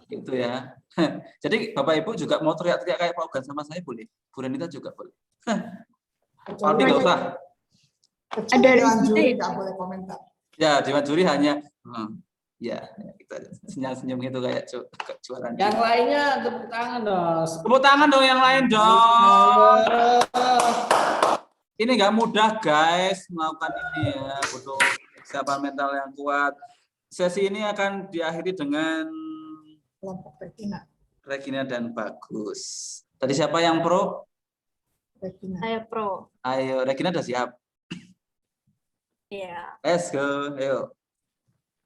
[SPEAKER 1] Gitu ya. Jadi Bapak Ibu juga mau teriak-teriak kayak Pak Okan sama saya boleh. Bu Renita juga boleh. Aldi nggak usah.
[SPEAKER 10] Ada dewan juri nggak boleh komentar.
[SPEAKER 1] Ya, dewan juri hanya ya, kita senyum-senyum gitu kayak kejuaraan.
[SPEAKER 17] Yang lainnya tepuk tangan dong.
[SPEAKER 1] Tepuk tangan dong yang lain dong. Ini nggak mudah guys melakukan ini ya, butuh kesiapan mental yang kuat. Sesi ini akan diakhiri dengan
[SPEAKER 10] kelompok
[SPEAKER 1] Regina dan Bagus. Tadi siapa yang pro?
[SPEAKER 10] Regina.
[SPEAKER 16] Saya pro.
[SPEAKER 1] Ayo, Regina udah siap.
[SPEAKER 16] Iya.
[SPEAKER 1] Let's go, ayo.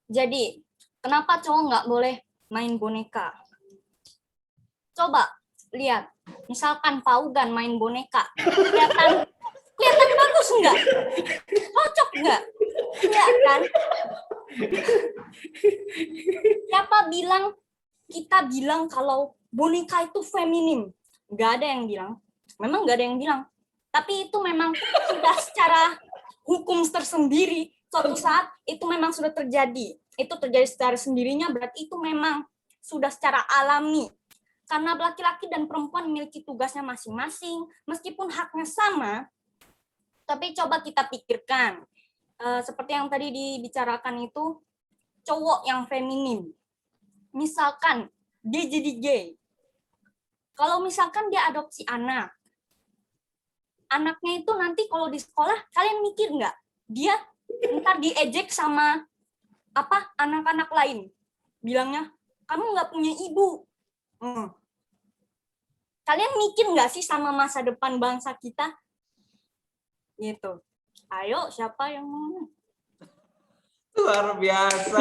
[SPEAKER 16] Jadi, kenapa cowok nggak boleh main boneka? Coba lihat, misalkan Paugan main boneka, kelihatan bagus nggak? Cocok nggak? Enggak kan? Kita bilang kalau boneka itu feminim? Nggak ada yang bilang. Memang nggak ada yang bilang. Tapi itu memang sudah secara hukum tersendiri, suatu saat itu memang sudah terjadi. Itu terjadi secara sendirinya, berarti itu memang sudah secara alami. Karena laki-laki dan perempuan memiliki tugasnya masing-masing, meskipun haknya sama, tapi coba kita pikirkan. Seperti yang tadi dibicarakan itu, cowok yang feminim. Misalkan dia jadi gay. Kalau misalkan dia adopsi anak, anaknya itu nanti kalau di sekolah, kalian mikir nggak? Dia ntar diejek sama anak-anak lain. Bilangnya, kamu nggak punya ibu. Kalian mikir nggak sih sama masa depan bangsa kita? Gitu. Ayo, siapa yang mau?
[SPEAKER 1] Luar biasa.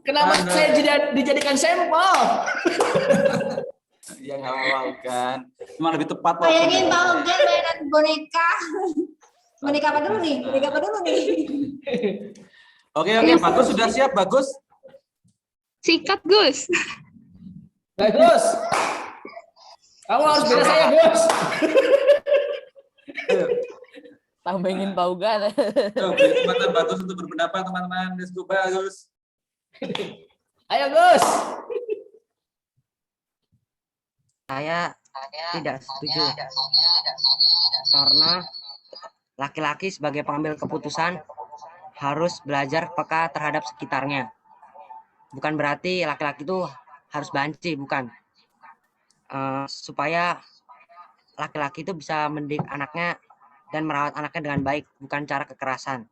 [SPEAKER 17] Kenapa saya dijadikan sampel?
[SPEAKER 1] Ya nggak apa-apa kan. Cuma lebih tepat.
[SPEAKER 5] Bayangin tahu kan mainan boneka. Boneka apa dulu nih? Boneka apa dulu nih?
[SPEAKER 1] Oke, bagus, sudah siap, bagus.
[SPEAKER 7] Sikat, Gus.
[SPEAKER 17] Bagus. Kamu harus bela saya, Gus.
[SPEAKER 2] Tambahin paugan.
[SPEAKER 1] Beri kesempatan bagus untuk berpendapat, teman-teman. Let's go, bagus.
[SPEAKER 17] Ayo, Gus.
[SPEAKER 19] Saya tidak setuju. Karena laki-laki sebagai pengambil keputusan harus belajar peka terhadap sekitarnya. Bukan berarti laki-laki itu harus banci, bukan. Supaya laki-laki itu bisa mendidik anaknya dan merawat anaknya dengan baik, bukan cara kekerasan.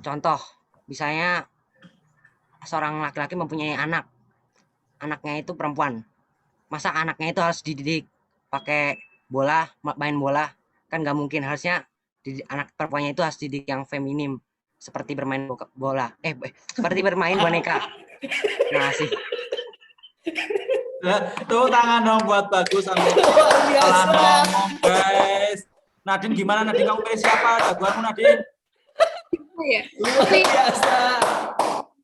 [SPEAKER 19] Contoh, misalnya seorang laki-laki mempunyai anak, anaknya itu perempuan. Masa anaknya itu harus dididik pakai bola, main bola? Kan nggak mungkin. Harusnya anak perempuannya itu harus dididik yang feminim, seperti bermain bola. Seperti bermain boneka. Terima kasih.
[SPEAKER 1] Tuh tangan dong buat bagus sampai
[SPEAKER 17] luar biasa.
[SPEAKER 1] Ngomong, guys. Nadine gimana? Nadine kamu pilih siapa? Jagoanmu Nadine.
[SPEAKER 7] Ya.
[SPEAKER 17] Luar biasa.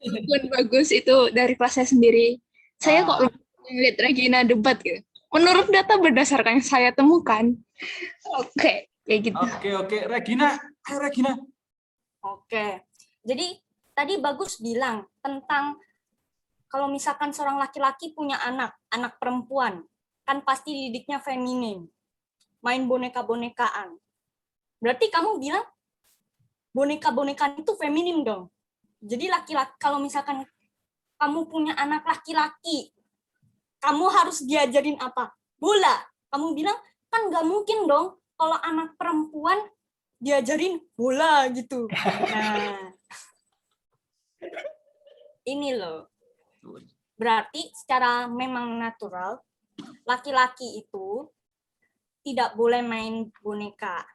[SPEAKER 7] Bukan bagus itu dari kelas saya sendiri. Saya kok lihat Regina debat gitu. Menurut data berdasarkan yang saya temukan. Oke, kayak gitu.
[SPEAKER 1] Oke. Regina, ayo Regina.
[SPEAKER 16] Oke. Jadi tadi Bagus bilang tentang kalau misalkan seorang laki-laki punya anak perempuan, kan pasti didiknya feminim. Main boneka-bonekaan. Berarti kamu bilang boneka-bonekaan itu feminim dong. Jadi laki-laki, kalau misalkan kamu punya anak laki-laki, kamu harus diajarin apa? Bola. Kamu bilang, kan nggak mungkin dong kalau anak perempuan diajarin bola gitu. Nah, ini loh. Berarti secara memang natural, laki-laki itu tidak boleh main boneka.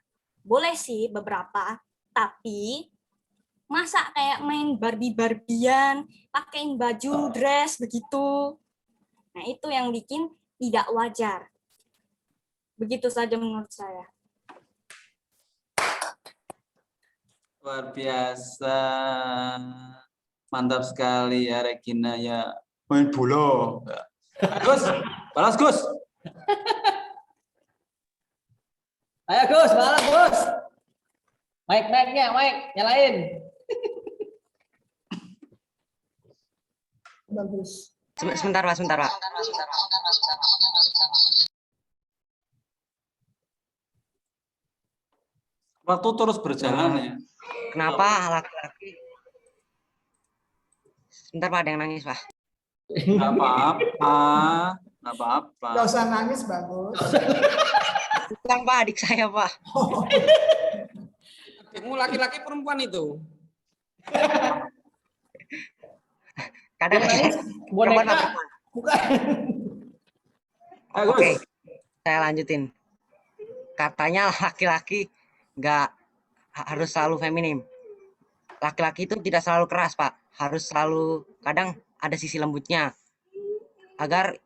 [SPEAKER 16] Boleh sih beberapa, tapi masa kayak main Barbie-Barbian, pakein baju, dress, begitu. Nah, itu yang bikin tidak wajar. Begitu saja menurut saya.
[SPEAKER 1] Luar biasa. Mantap sekali ya Regina ya. Main bola. Gus, balas Gus.
[SPEAKER 17] Ayo Gus, balas Gus. Mic-nya, nyalain.
[SPEAKER 10] Bagus.
[SPEAKER 19] Sebentar Pak.
[SPEAKER 1] Waktu terus berjalan ya.
[SPEAKER 19] Kenapa laki-laki? Sebentar Pak, ada yang nangis Pak.
[SPEAKER 1] Nggak apa-apa.
[SPEAKER 10] Nggak usah nangis, Bagus.
[SPEAKER 19] Bukan Pak, adik saya Pak.
[SPEAKER 9] Adikmu laki-laki perempuan itu?
[SPEAKER 19] Kadang
[SPEAKER 17] boneka. Bukan.
[SPEAKER 19] Oke, saya lanjutin. Katanya laki-laki nggak harus selalu feminim. Laki-laki itu tidak selalu keras, Pak. Harus selalu, kadang ada sisi lembutnya. Agar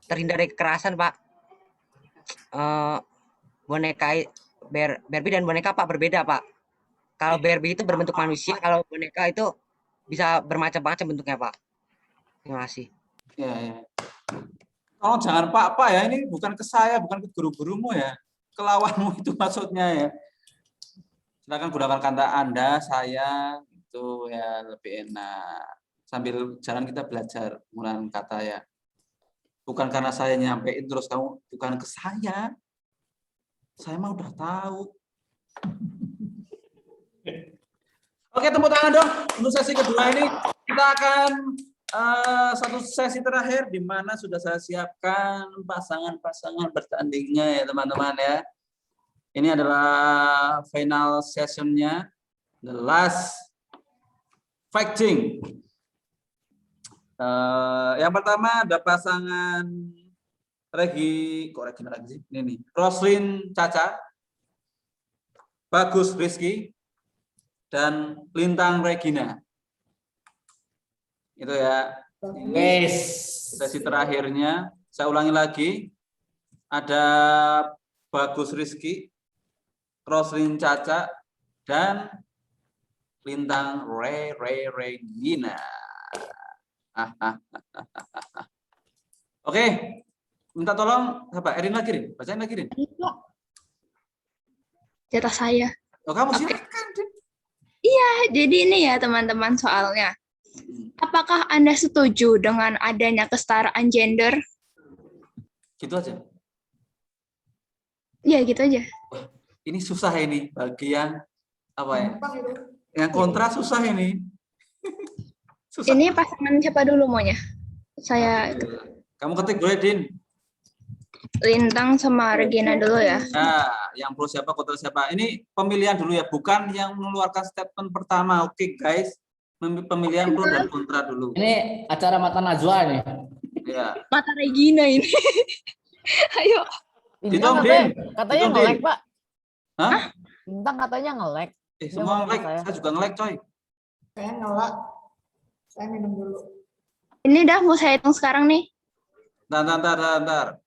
[SPEAKER 19] terhindar dari kekerasan, Pak. Boneka Barbie dan boneka, Pak, berbeda, Pak. Kalau Barbie itu berbentuk manusia, kalau boneka itu bisa bermacam-macam bentuknya, Pak. Terima kasih.
[SPEAKER 1] Ya. Tolong jangan Pak ya, ini bukan ke saya, bukan ke guru-gurumu ya. Ke lawanmu itu maksudnya ya. Silakan gunakan kata Anda, saya, itu ya lebih enak. Sambil jalan kita belajar menggunakan kata ya. Bukan karena saya nyampein terus kamu, bukan ke saya. Saya mah udah tahu. Oke, tepuk tangan dong untuk sesi kedua ini. Kita akan satu sesi terakhir di mana sudah saya siapkan pasangan-pasangan bertandingnya ya teman-teman ya. Ini adalah final sessionnya, the last fighting. Yang pertama ada pasangan Regina lagi sih? Ini nih, Roslin Caca, Bagus Rizky, dan Lintang Regina. Itu ya. Ini sesi terakhirnya. Saya ulangi lagi. Ada Bagus Rizky, Roslin Caca, dan Lintang Regina. Oke. Minta tolong apa? Erin lagi, Rin. Bacain lagi, Rin.
[SPEAKER 4] Jatah saya.
[SPEAKER 1] Oh, kamu silakan, Rin.
[SPEAKER 4] Iya, jadi ini ya teman-teman soalnya. Apakah Anda setuju dengan adanya kesetaraan gender?
[SPEAKER 1] Gitu aja.
[SPEAKER 4] Iya, gitu aja.
[SPEAKER 1] Ini susah ini bagi yang apa ya? Yang kontra susah ini. Susah.
[SPEAKER 4] Ini pasangan siapa dulu maunya? Saya
[SPEAKER 1] Kamu ketik boleh, Din.
[SPEAKER 4] Lintang sama Regina dulu ya.
[SPEAKER 1] Nah, yang pro siapa, kontra siapa. Ini pemilihan dulu ya, bukan yang mengeluarkan statement pertama. Oke, guys. Pemilihan pro dan kontra dulu.
[SPEAKER 17] Ini acara Mata Najwa nih.
[SPEAKER 1] Ya.
[SPEAKER 4] Mata Regina ini. Ayo.
[SPEAKER 1] Bintang
[SPEAKER 2] katanya nge-lag, Pak.
[SPEAKER 1] Hah?
[SPEAKER 2] Bintang katanya nge-lag.
[SPEAKER 1] Semua nge-lag. Saya juga nge-lag, coy.
[SPEAKER 10] Saya ngelak. Saya minum dulu.
[SPEAKER 4] Ini dah mau saya hitung sekarang nih.
[SPEAKER 1] Bentar.